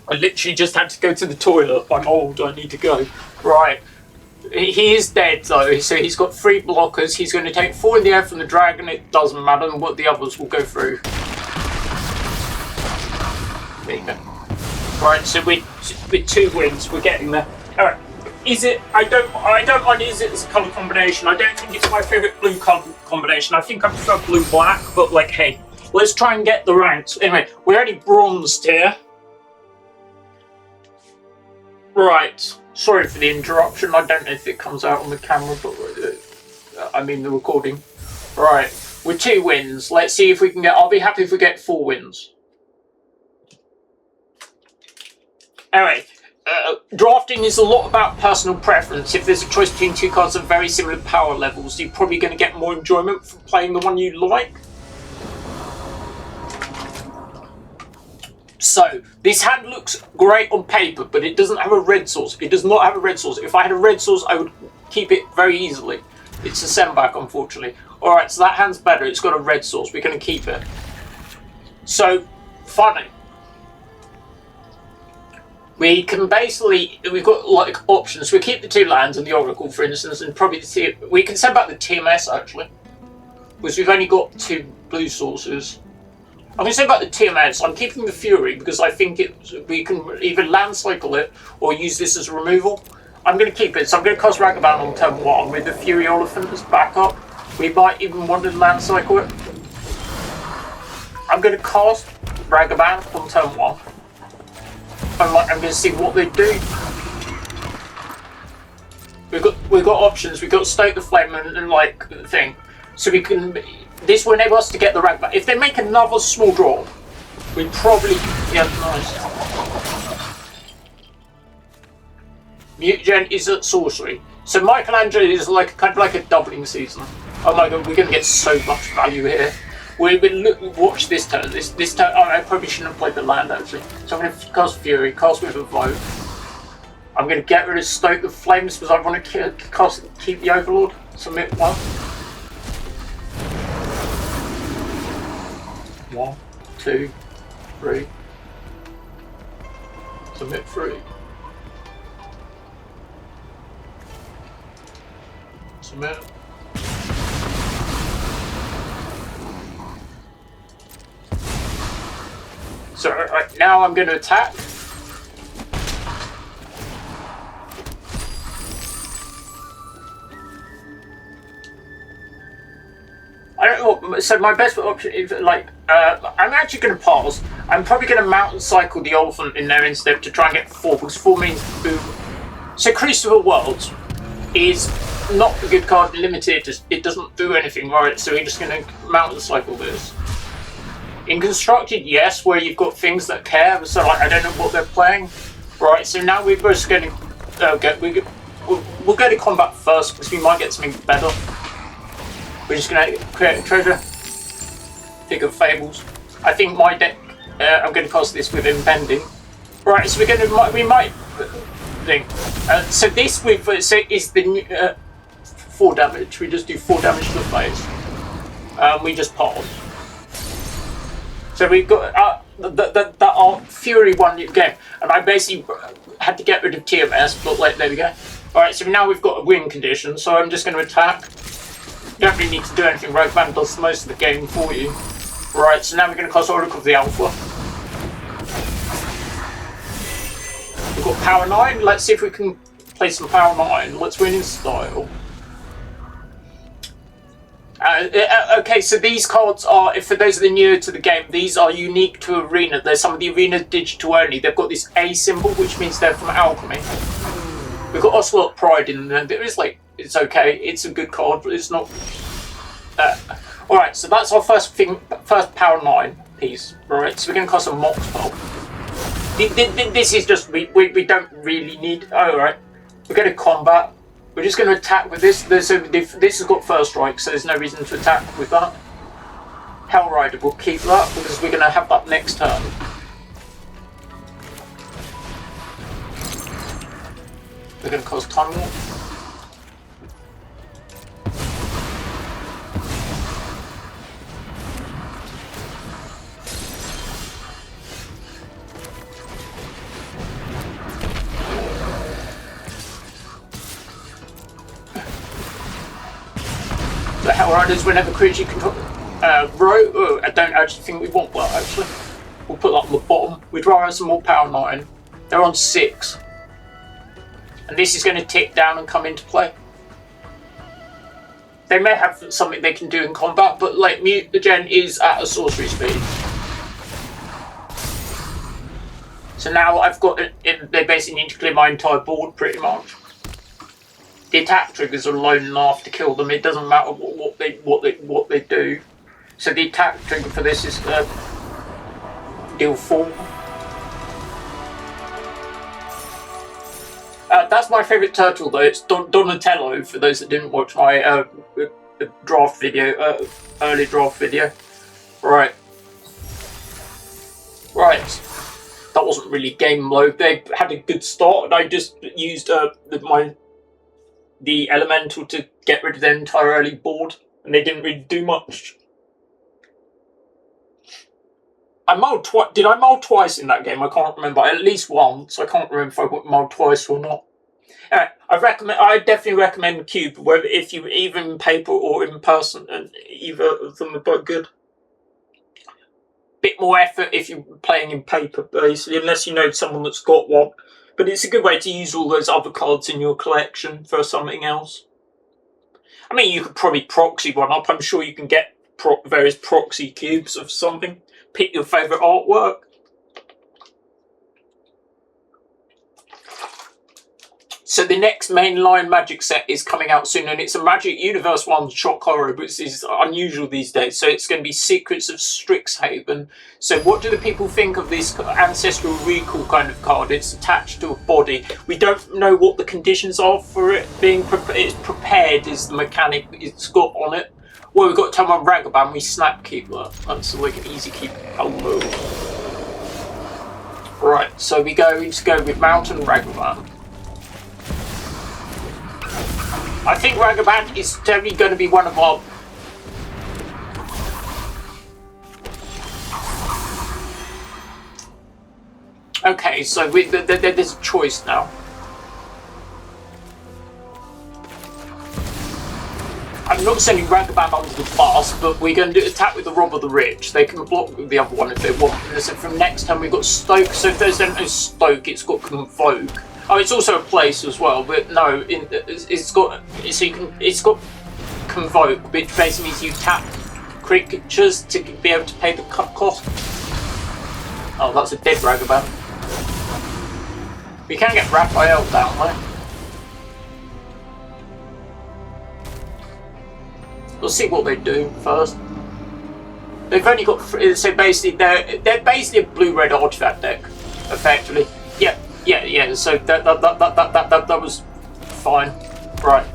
I literally just had to go to the toilet. I'm old, I need to go. Right. He is dead though, so he's got 3 blockers. He's going to take 4 in the air from the dragon. It doesn't matter what the others will go through. There you go. Right, so with 2 wins, we're getting there. Alright. Izzit, I don't mind Izzit as a colour combination. I don't think it's my favourite blue colour combination. I think I prefer blue-black, but like, hey, let's try and get the ranks. Anyway, we're already bronzed here. Right, sorry for the interruption. I don't know if it comes out on the camera, but I mean the recording. Right, with 2 wins. Let's see if we can get. I'll be happy if we get 4 wins. Anyway, drafting is a lot about personal preference. If there's a choice between 2 cards of very similar power levels, you're probably going to get more enjoyment from playing the one you like. So, this hand looks great on paper, but it doesn't have a red source. It does not have a red source. If I had a red source, I would keep it very easily. It's a send back, unfortunately. Alright, so that hand's better. It's got a red source. We're going to keep it. So, funny. We can basically, we've got like options. We keep the 2 lands and the Oracle, for instance, and probably we can send back the TMS, actually. Because we've only got 2 blue sources. I'm going to say about the TMS, I'm keeping the Fury because I think we can either land cycle it or use this as removal. I'm going to keep it, so I'm going to cast Ragavan on turn 1 with the Fury Elephant as backup. We might even want to land cycle it. I'm going to cast Ragavan on turn 1. I'm going to see what they do. We've got options. We've got Stoke the Flame and like thing, so we can. This will enable us to get the rank back. If they make another small draw, we probably... Yeah, nice. Mutagen is at sorcery. So Michelangelo is like kind of like a doubling season. Oh my god, we're going to get so much value here. Watch this turn. This turn... Oh, I probably shouldn't have played the land, actually. So I'm going to cast Fury, cast with a vote. I'm going to get rid of Stoke the Flames because I want to keep the Overlord. Submit 1. 1, 2, 3. Submit 3. Submit. So right, now I'm going to attack. I don't know. So my best option is like I'm actually going to pass. I'm probably going to mountain cycle the elephant in there instead to try and get 4 because 4 means boom. So Crucible Worlds is not a good card. Limited. It doesn't do anything, right? So we're just going to mountain cycle this. In Constructed, yes, where you've got things that care. So like I don't know what they're playing. Right. So now we're just going to we'll go to combat first because we might get something better. We're just going to create a treasure. Figure of Fables. I think my deck, I'm going to cast this with Impending. Right, so we might think. So this is the 4 damage. We just do 4 damage to the face. We just pause. So we've got that our Fury won the game, and I basically had to get rid of TMS, but like, there we go. Alright, so now we've got a win condition, so I'm just going to attack. You don't really need to do anything, Rogue Band does most of the game for you. Right, so now we're going to cast Oracle of the Alpha. We've got Power 9, let's see if we can play some Power 9. Let's win in style. Okay, so these cards are, for those that are newer to the game, these are unique to Arena. They're some of the Arena digital only. They've got this A symbol, which means they're from Alchemy. We've got Ocelot Pride in there. It's like, it's okay. It's a good card, but it's not. Alright, so that's our first Power 9 piece. Right, so we're going to cast a Mox Bolt. This is just, we don't really need. Alright, we're going to combat. We're just going to attack with this. This has got first strike, so there's no reason to attack with that. Hellrider will keep that because we're going to have that next turn. We're going to cause Time Warp. The Hellriders, whenever creature you control. I don't actually think we want that, actually. We'll put that on the bottom. We'd rather have some more Power 9. They're on 6. And this is going to tick down and come into play. They may have something they can do in combat, but like Mute the Gen is at a sorcery speed. So now I've got they basically need to clear my entire board pretty much. The attack triggers are alone enough to kill them. It doesn't matter what they do. So the attack trigger for this is deal 4. That's my favourite turtle though. It's Donatello. For those that didn't watch my draft video, early draft video. Right. That wasn't really game mode. They had a good start, and I just used the elemental to get rid of their entire early board, and they didn't really do much. I mulled twice. Did I mull twice in that game? I can't remember. At least once. I can't remember if I got mulled twice or not. I definitely recommend Cube, whether if you even in paper or in person, and either of them are both good. Bit more effort if you're playing in paper, basically, unless you know someone that's got one. But it's a good way to use all those other cards in your collection for something else. I mean, you could probably proxy one up. I'm sure you can get various proxy cubes of something. Pick your favourite artwork. So the next mainline Magic set is coming out soon, and it's a Magic Universe 1 Shock Horror, which is unusual these days. So it's going to be Secrets of Strixhaven. So what do the people think of this Ancestral Recall kind of card? It's attached to a body. We don't know what the conditions are for it being prepared. It's prepared is the mechanic it's got on it. Well, we've got to tell on Ragavan, we snap keep that. That's like an easy keep. Oh, move. Right, so we go with Mountain Ragavan. I think Ragavan is definitely going to be one of our... Okay, so there's a choice now. I'm not sending Ragavan onto the bus, but we're going to attack with the Rob of the Rich. They can block the other one if they want. So from next time we've got Stoke. So if there's no Stoke, it's got Convoke. Oh, it's also a place as well, but no, it's got Convoke, which basically means you tap creatures to be able to pay the cut cost. Oh, that's a dead Ragavan. We can get Raphael down there. We'll see what they do first. They've only got so basically they're basically a blue-red artifact deck, effectively. Yeah. So that was fine, right?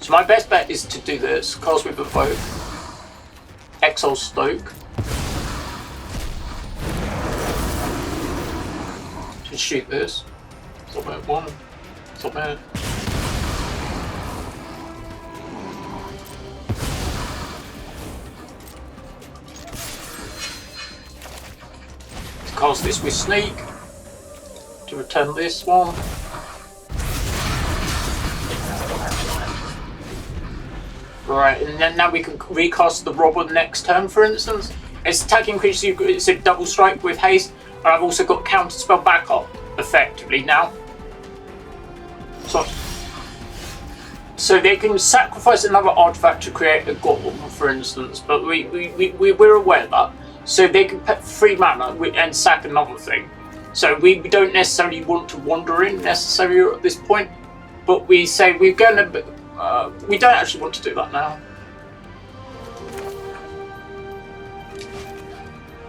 So my best bet is to do this. Cast with Evoke, Exile Stoke, to shoot this. Stop it, one. Stop it. To cast this with Sneak. To return this one. Right, and then now we can recast the Robber next turn, for instance. It's attacking creatures, it's a double strike with haste, and I've also got counter spell backup effectively now. So they can sacrifice another artifact to create a golem, for instance, but we're aware of that. So they can put 3 mana and sack another thing. So we don't necessarily want to wander in necessarily at this point, but we say we're going to. We don't actually want to do that now.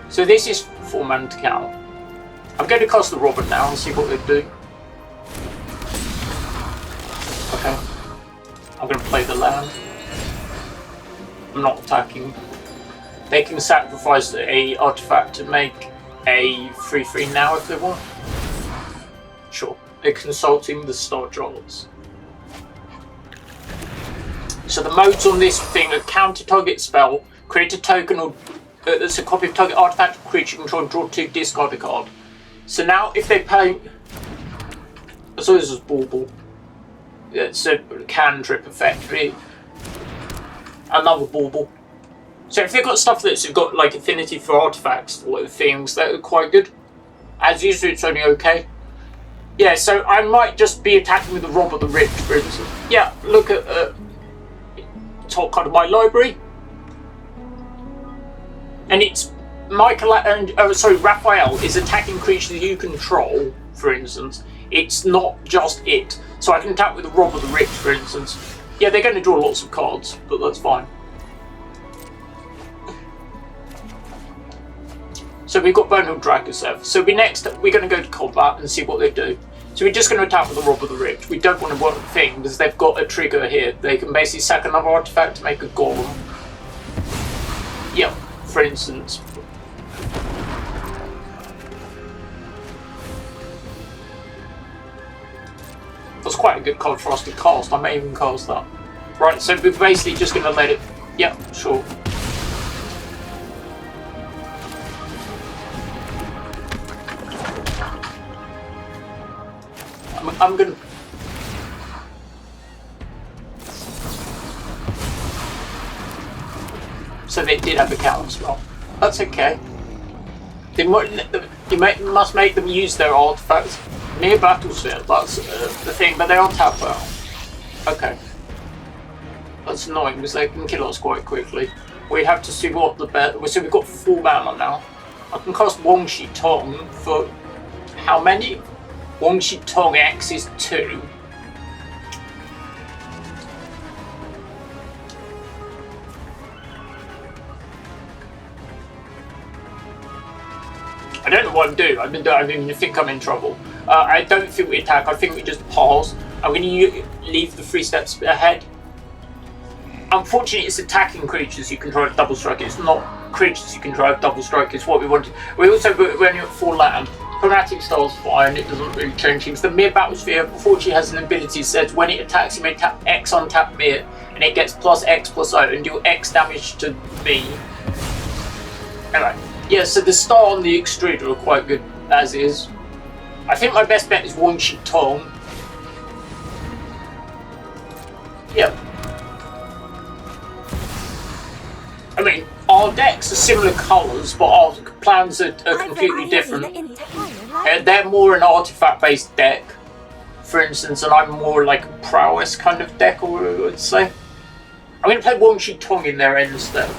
So this is 4 mana to count. I'm going to cast the Robber now and see what they do. Okay. I'm going to play the land. I'm not attacking. They can sacrifice a artifact to make a 3/3 now if they want. Sure. They're consulting the Star Giants. So the modes on this thing are counter target spell, create a token or that's a copy of target artifact or creature you control, draw 2, discard a card. So now if they play, so this is Bauble. It's a cantrip effectively. Another Bauble. So if they've got stuff that's got like affinity for artifacts or things that are quite good, as usual it's only okay. Yeah, so I might just be attacking with the Robber the Rich, for instance. Yeah, look at top card of my library, and it's Raphael is attacking creatures you control, for instance. It's not just it. So I can attack with the Robber the Rich, for instance. Yeah, they're going to draw lots of cards, but that's fine. So we've got Bonehill Dragosev. So we're going to go to combat and see what they do. So we're just going to attack with the Robber the Rich. We don't want to one thing because they've got a trigger here. They can basically sack another artifact to make a golem. Yeah, for instance. That's quite a good card for us to cast. I may even cast that. Right, so we're basically just going to let it... Yeah, sure. I'm going to... So they did have a counter spell. That's okay. You must make them use their artifacts near battlefield. That's the thing, but they are tap out. Okay. That's annoying because they can kill us quite quickly. We have to see what the bet. So we've got 4 mana now. I can cast Wong Shi Tong for how many? Wong Shi Tong X is 2. I don't know what I'm doing. I think I'm in trouble. I don't think we attack. I think we just pause. I'm going to leave the 3 steps ahead. Unfortunately, it's attacking creatures you can drive double strike. It's not creatures you can drive double strike. It's what we wanted. We're only at 4 land. Chromatic Style's fine. It doesn't really change things. The Mere Battlesphere, unfortunately, has an ability that says when it attacks, you may tap X on tap Mere, and it gets plus X plus O and do X damage to me. Anyway. Yeah, so the star on the extruder are quite good as is. I think my best bet is Wong Shi Tong. Yep. I mean, our decks are similar colours, but our plans are completely different. They're more an artifact-based deck, for instance, and I'm more like a prowess kind of deck, I would say. I'm going to play Wong Shi Tong in there instead.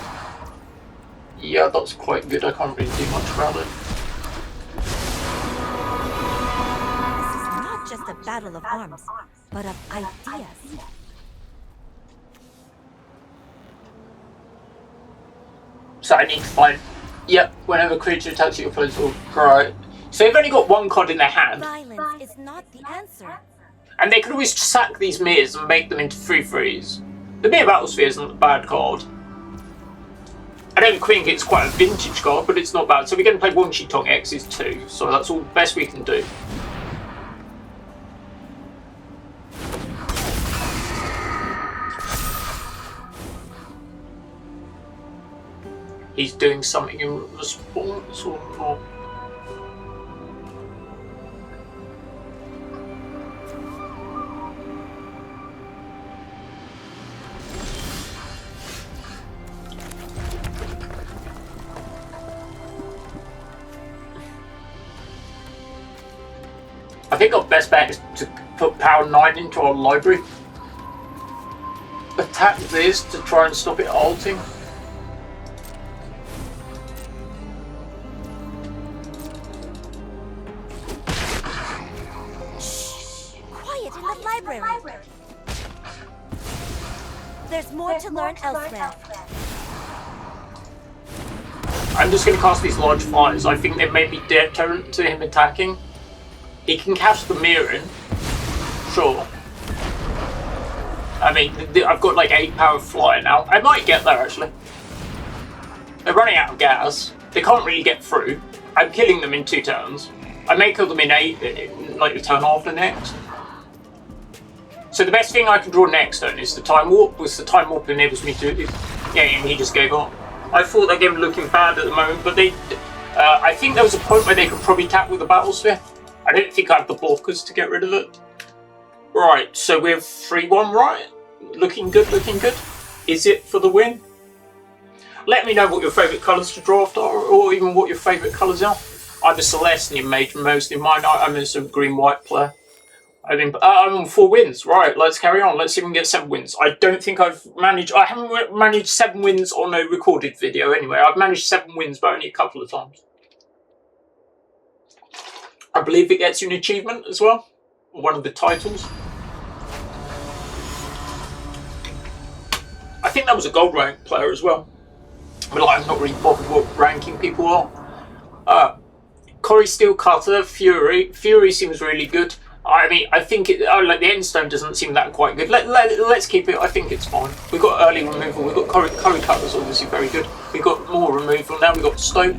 Yeah, that's quite good. I can't really do much about it. This is not just a battle of arms, but of ideas. So I need to find... Yep, whenever a creature attacks your opponent's right. So they've only got 1 card in their hand. Violence is not the answer. And they can always sack these mirrors and make them into 3/3s. The Mere Battlesphere isn't a bad card. I don't think it's quite a vintage card, but it's not bad. So we're going to play Wong Shi Tong X is 2, so that's all the best we can do. he's doing something in response or not. I think our best bet is to put power 9 into our library. Attack this to try and stop it ulting. Quiet in the library. There's more to learn elsewhere. I'm just going to cast these large flyers. I think they may be deterrent to him attacking. He can cast the mirror in, sure. I mean, I've got like 8 power flyer now. I might get there actually. They're running out of gas. They can't really get through. I'm killing them in 2 turns. I may kill them in 8, like the turn after next. So the best thing I can draw next turn is the Time Warp, because the Time Warp enables me to... Yeah, and he just gave up. I thought that game was looking bad at the moment, but they... I think there was a point where they could probably tap with the Battle Sphere. I don't think I have the blockers to get rid of it. Right, so we're 3-1, right? Looking good, looking good. Is it for the win? Let me know what your favourite colours to draft are, or even what your favourite colours are. I'm a Celestian mage mostly. Mine, I'm a sort of green-white player. I mean, I'm on 4 wins. Right, let's carry on. Let's see if we can get 7 wins. I don't think I've managed... I haven't managed 7 wins on a recorded video anyway. I've managed 7 wins, but only a couple of times. I believe it gets you an achievement as well. One of the titles. I think that was a gold rank player as well. But I'm not really bothered what ranking people are. Corey Steel Cutter, Fury. Fury seems really good. I mean, I think it... Oh, like the Endstone doesn't seem that quite good. Let's keep it. I think it's fine. We've got early removal. We've got Corey Cutter's obviously very good. We've got more removal. Now we've got Stoke.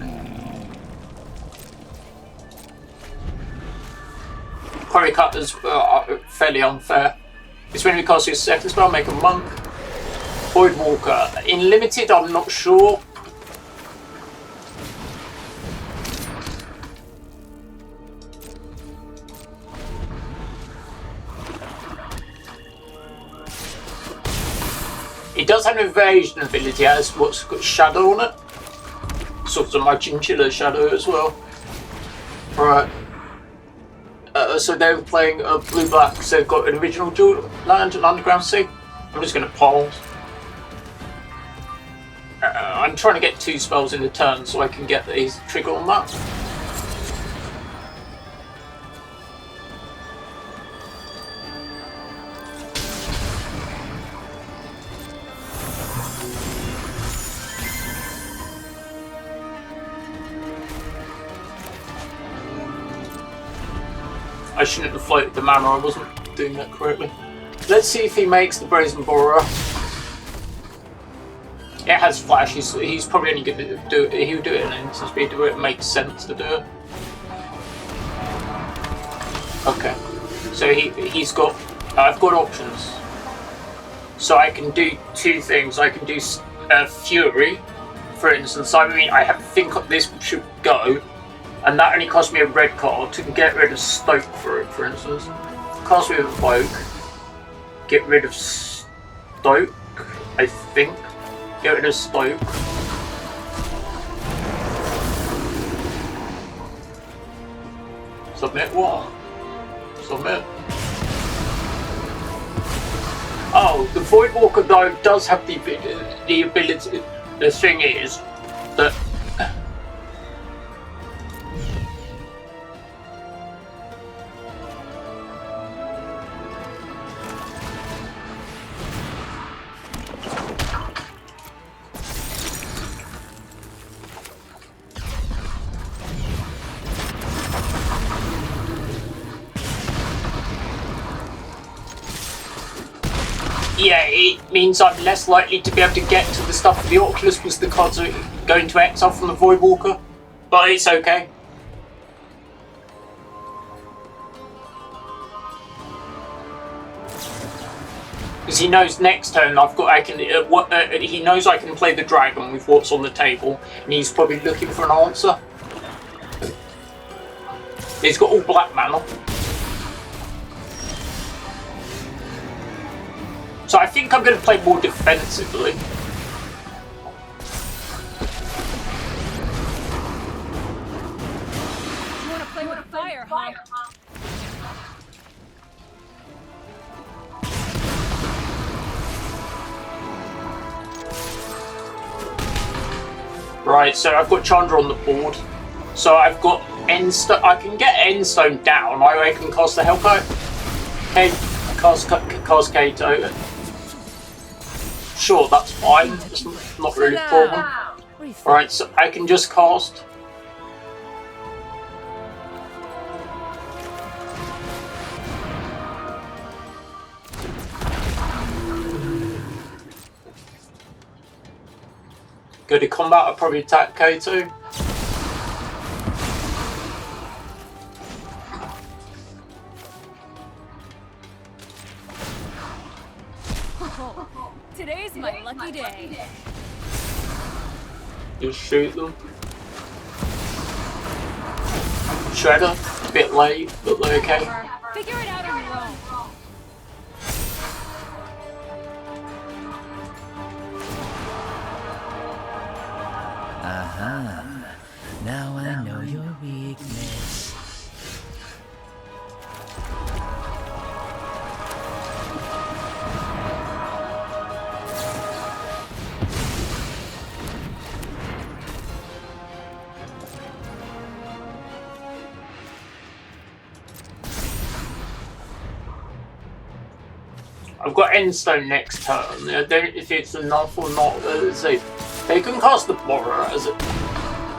Corey Cutter's fairly unfair. It's when we cast your second spell, make a monk. Void Walker. In limited, I'm not sure. It does have an evasion ability, it has what's got shadow on it. Sort of my chinchilla shadow as well. Right. So they were playing blue-black, so they've got an original dual land and underground sea. I'm just going to pause. I'm trying to get 2 spells in the turn so I can get these trigger on that. I shouldn't have floated the mana, I wasn't doing that correctly. Let's see if he makes the Brazen Borrower. It has flash, he's probably only going to do it, he'll do it in instant speed where it makes sense to do it. Okay, so he's got, I've got options. So I can do 2 things, I can do Fury, for instance. I mean, I think this should go. And that only cost me a red card to get rid of Stoke for it, for instance. Cast me with Evoke. Get rid of Stoke, I think. Get rid of Stoke. Submit what? Submit. Oh, the Void Walker though does have the ability. The thing is that yeah, it means I'm less likely to be able to get to the stuff. The Oculus was the cards that are going to exile from the Void Walker, but it's okay. Because he knows next turn he knows I can play the dragon with what's on the table, and he's probably looking for an answer. He's got all black mana. So I think I'm going to play more defensively. You want to play with fire, huh? Right, so I've got Chandra on the board. So I've got Endstone. I can get Endstone down. I can cast the Hellkite. Okay, cast Kato. Sure, that's fine. It's not really a problem. Alright, so I can just cast. Go to combat, I'll probably attack Kato. Today's my lucky day. Just shoot them. Shredder, a bit late, but they're okay. Figure it out on your own. Aha. Now I know your weakness. I've got Endstone next turn. I don't know if it's enough or not. So they can cast the Borer as it.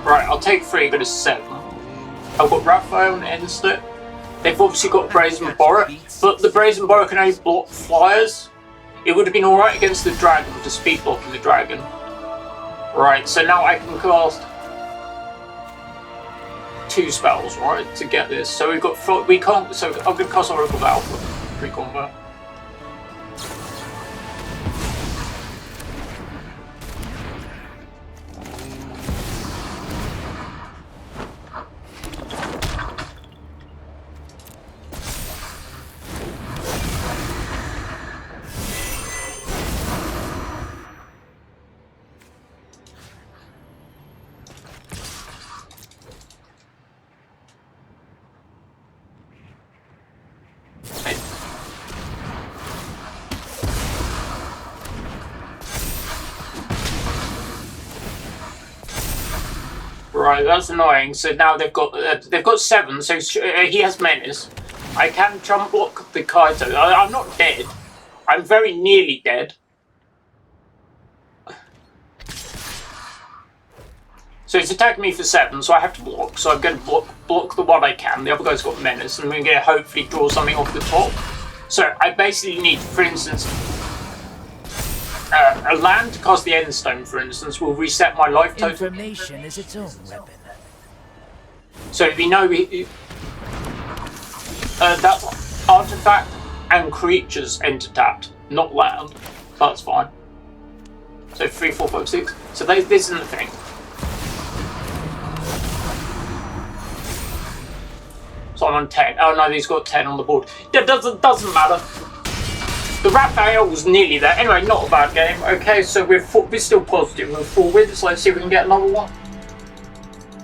Right, I'll take 3, go to 7. I've got Raphael and Endstone. They've obviously got Brazen Borer, but the Brazen Borer can only block flyers. It would have been alright against the dragon to speed blocking the dragon. Right, so now I can cast 2 spells, right, to get this. So we've got so I'm gonna cast Oracle of Alpha pre-combat. Right, that's annoying. So now they've got 7. So he has menace. I can jump block the Kaito. I'm not dead. I'm very nearly dead. So it's attacking me for 7, so I have to block. So I'm going to block the one I can. The other guy's got menace, and we're going to hopefully draw something off the top. So I basically need, for instance, a land to cast the Endstone, for instance, will reset my life total. Information is its own weapon. So we know that's artifact and creatures enter tapped, not land. That's fine. So 3, 4, 5, 6. So this isn't the thing. So I'm on 10. Oh no, he's got 10 on the board. It doesn't matter. The Raphael was nearly there. Anyway, not a bad game. Okay, so we're still positive. We're 4 wins. Let's see if we can get another one.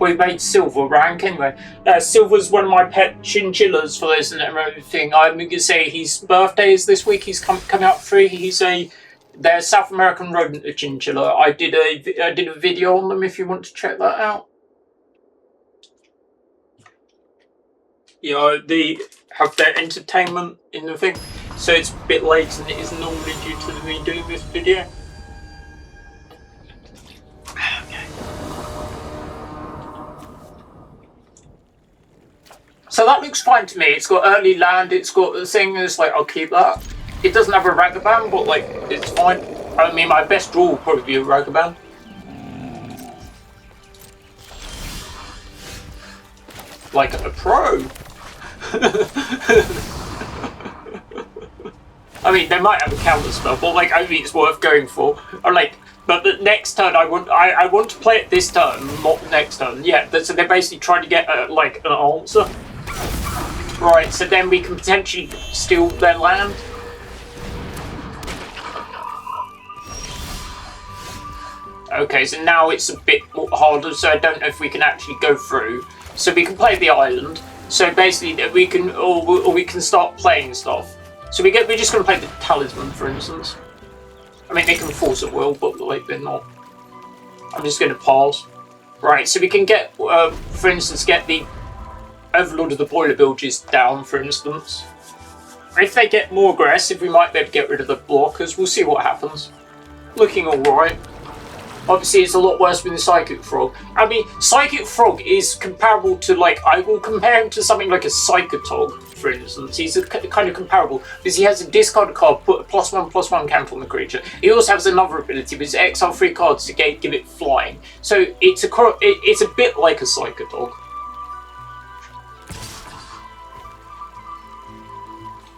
We made silver rank anyway. Silver's one of my pet chinchillas for this and everything. I'm going to say his birthday is this week. He's coming up 3. They're South American rodent chinchilla. I did a video on them if you want to check that out. You know, they have their entertainment in the thing. So it's a bit late than it is normally due to me doing this video. Okay. So that looks fine to me. It's got early land, it's got the thing, it's like, I'll keep that. It doesn't have a Ragavan, but like, it's fine. I mean, my best draw will probably be a Ragavan. Like a pro. I mean, they might have a counter spell, but like, I mean, it's worth going for. Or like, but the next turn, I want to play it this turn, not the next turn. Yeah, so they're basically trying to get like an answer. Right, so then we can potentially steal their land. Okay, so now it's a bit more harder, so I don't know if we can actually go through. So we can play the island. So basically, we can, or we can start playing stuff. So we're just going to play the talisman, for instance. I mean, they can force at will, but like they're not. I'm just going to pause. Right, so we can get, for instance, get the Overlord of the Boiler Bilges down, for instance. If they get more aggressive, we might be able to get rid of the blockers. We'll see what happens. Looking alright. Obviously, it's a lot worse with the Psychic Frog. I mean, Psychic Frog is comparable to, like, I will compare him to something like a Psychotog, for instance. He's kind of comparable because he has a discard card, put a +1/+1 counter on the creature. He also has another ability, which is exile 3 cards to give it flying. So it's a bit like a Psychotog.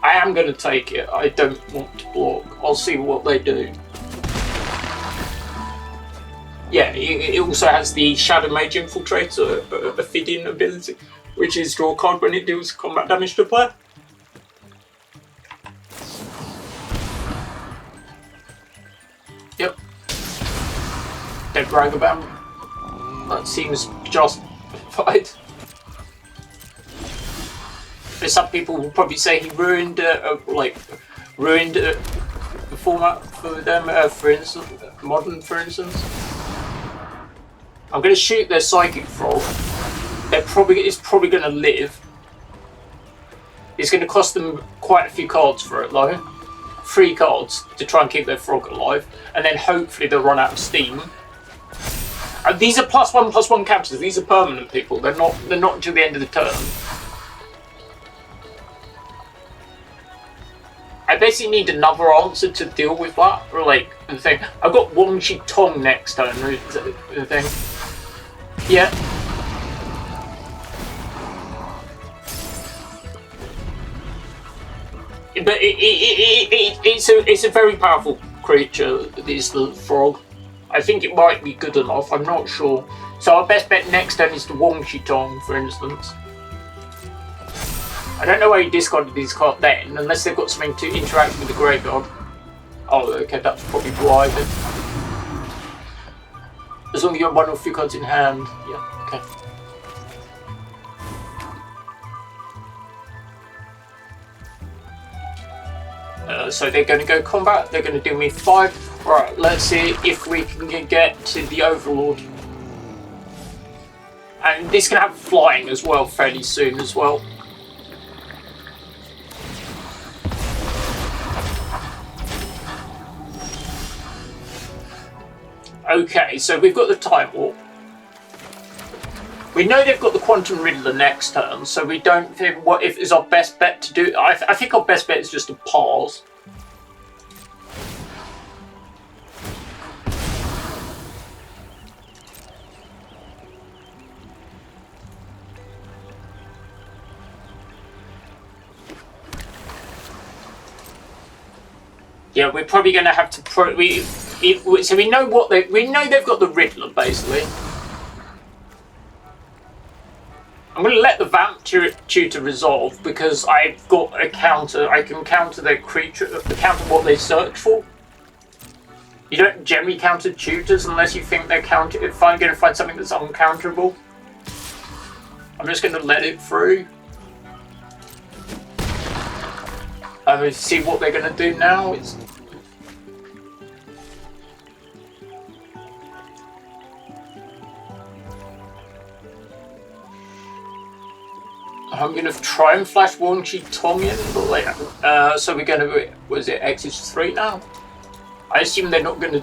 I am going to take it. I don't want to block. I'll see what they do. Yeah, it also has the Shadow Mage Infiltrator, a feed-in ability, which is draw a card when it deals combat damage to a player. Yep. Dead Ragabam. That seems justified. Some people will probably say he ruined, the format for them, for instance, modern, for instance. I'm going to shoot their Psychic Frog. It's probably going to live. It's going to cost them quite a few cards for it, though. 3 cards to try and keep their frog alive, and then hopefully they'll run out of steam. And these are +1/+1 counters. These are permanent, people. They're not until the end of the turn. I basically need another answer to deal with that, or like the thing. I've got Wong Chi Tong next turn. The thing. Yeah. But it's a very powerful creature. This little frog. I think it might be good enough. I'm not sure. So our best bet next turn is the Wong Chi Tong, for instance. I don't know why you discarded these cards then, unless they've got something to interact with the graveyard. Oh, okay, that's probably why then. As long as you have 1 or 2 cards in hand. Yeah, okay. So they're going to go combat, they're going to do me 5. Right, let's see if we can get to the Overlord. And this can have flying as well fairly soon as well. Okay, so we've got the Time Warp. We know they've got the Quantum Riddler next turn, so we don't think what if is our best bet to do. I think our best bet is just to pause. Yeah, we're probably going to have to so we know what they've got the Riddler basically. I'm going to let the Vamp Tutor resolve because I've got a counter. I can counter their creature, counter what they search for. You don't generally counter tutors unless you think they're if I'm going to find something that's uncounterable. I'm just going to let it through. See what they're going to do now. I'm going to try and flash Wong Chi Tong in, but later. So we're going to, was it X 3 now? I assume they're not going to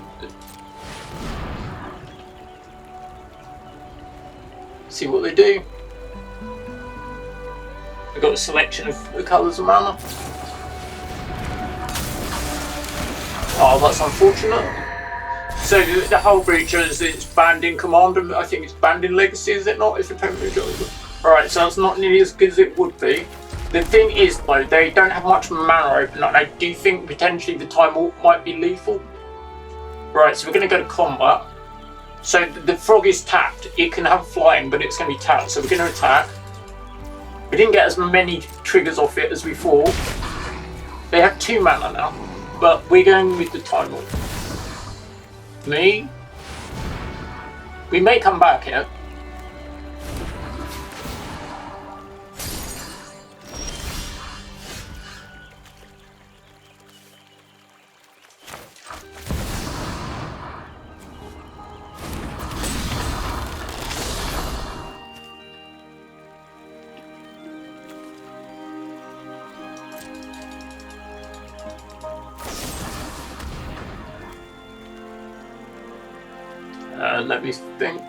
see what they do. We've got a selection of the colours of mana. Oh, that's unfortunate. So the whole creature it's banned in Commander. I think it's banned in Legacy, is it not? If it's Alright, so that's not nearly as good as it would be. The thing is, though, they don't have much mana open, and I do think potentially the Time Warp might be lethal. Right, so we're going to go to combat. So the frog is tapped. It can have flying, but it's going to be tapped. So we're going to attack. We didn't get as many triggers off it as we thought. They have 2 mana now, but we're going with the Time Warp. Me? We may come back here. Let me think.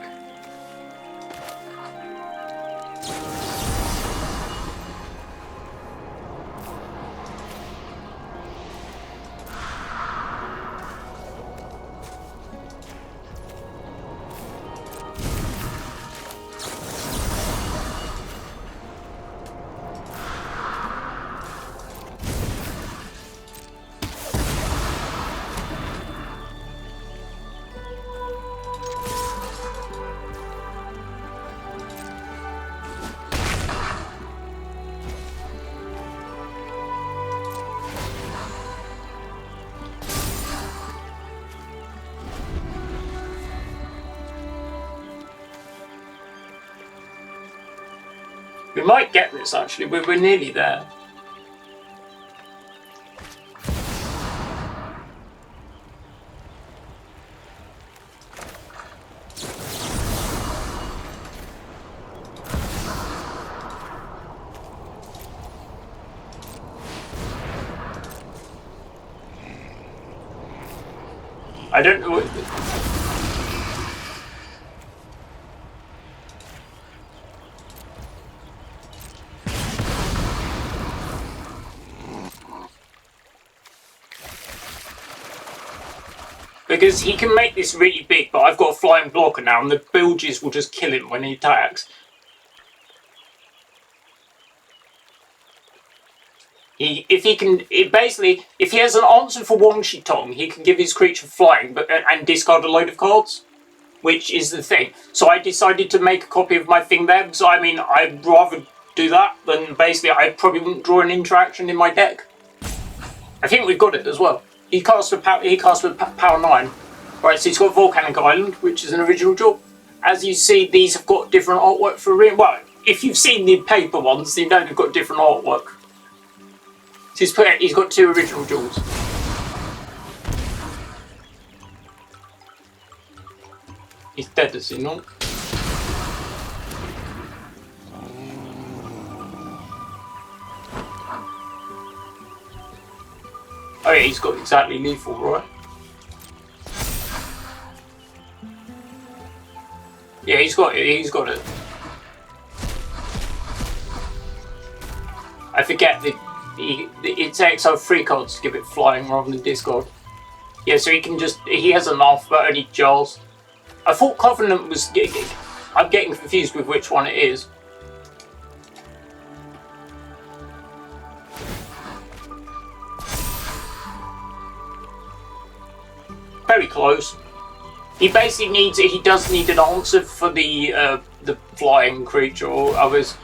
We might get this actually, we're nearly there. I don't know what... Because he can make this really big, but I've got a flying blocker now, and the bilges will just kill him when he attacks. If he has an answer for Wang Shitong, he can give his creature flying, and discard a load of cards, which is the thing. So I decided to make a copy of my thing there, because I mean, I'd rather do that than basically I probably wouldn't draw an interaction in my deck. I think we've got it as well. He casts with power 9. Right, so he's got Volcanic Island, which is an original draw. As you see, these have got different artwork for Arena. Well, if you've seen the paper ones, you know they've got different artwork. So he's got 2 original jewels. He's dead, is he not? Oh yeah, he's got exactly lethal, right? Yeah, he's got it. I forget that it takes out 3 cards to give it flying rather than discard. Yeah, so he has enough, but only jars. I thought Covenant was... I'm getting confused with which one it is. Very close. He basically needs it. He does need an answer for the flying creature or others.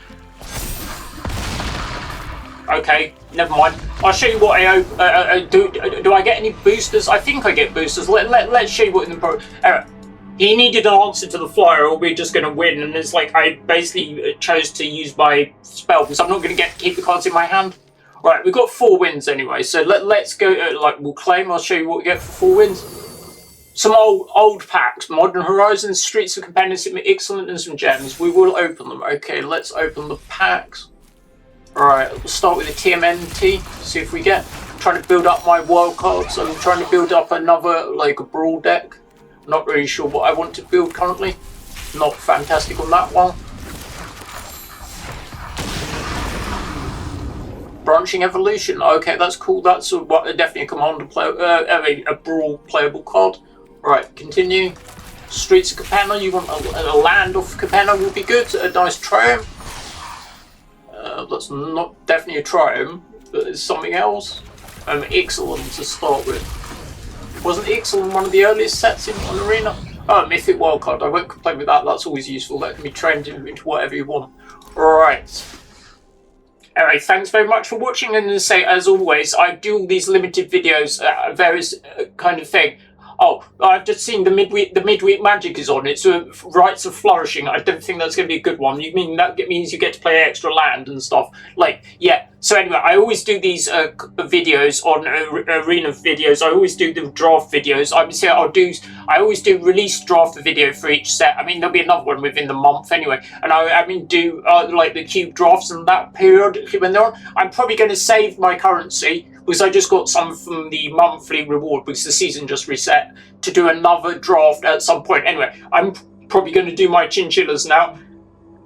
Okay, never mind. I'll show you what I do. I get any boosters? I think I get boosters. Let's show you what in the he needed an answer to the flyer, or we're just going to win. And it's like I basically chose to use my spell because I'm not going to keep the cards in my hand. Right, we've got 4 wins anyway. So let's go. We'll claim. I'll show you what we get for 4 wins. Some old packs, Modern Horizons, Streets of Companions, Excellent, and some gems. We will open them. Okay, let's open the packs. Alright, we'll start with the TMNT, see if we get... I'm trying to build up my wild cards. I'm trying to build up another, like, a brawl deck. Not really sure what I want to build currently. Not fantastic on that one. Branching Evolution. Okay, that's cool. That's definitely a commander a brawl playable card. Right, continue. Streets of Capenna. You want a land off Capenna will be good. A nice trio. That's not definitely a Triumph, but it's something else. Ixalan to start with. Wasn't Ixalan one of the earliest sets in an arena? Oh, Mythic Wildcard. I won't complain with that. That's always useful. That can be trained into whatever you want. Alright. Anyway, thanks very much for watching, and as always, I do all these limited videos, various kind of thing. Oh, I've just seen the midweek magic is on. It's Rites of Flourishing. I don't think that's going to be a good one. You mean that means you get to play extra land and stuff? Like, yeah. So anyway, I always do these videos on arena videos. I always do the draft videos. I always do release draft video for each set. I mean, there'll be another one within the month anyway. And I mean, do like the cube drafts and that periodically when they're on. I'm probably going to save my currency, because I just got some from the monthly reward because the season just reset, to do another draft at some point. Anyway, I'm probably going to do my chinchillas now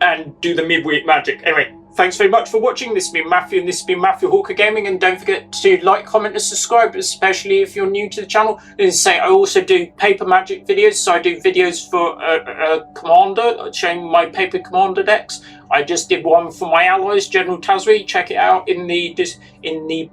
and do the midweek magic. Anyway, thanks very much for watching. This has been Matthew, and this has been Matthew Hawker Gaming. And don't forget to like, comment, and subscribe, especially if you're new to the channel. And I also do paper magic videos. So I do videos for Commander, showing my paper Commander decks. I just did one for my allies, General Tazri. Check it out in the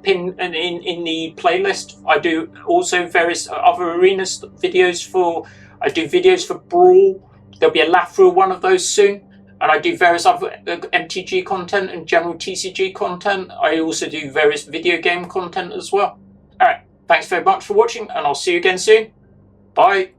pin and in the playlist. I do also various other arena videos for. I do videos for Brawl. There'll be a Lafril one of those soon. And I do various other MTG content and general TCG content. I also do various video game content as well. Alright, thanks very much for watching, and I'll see you again soon. Bye.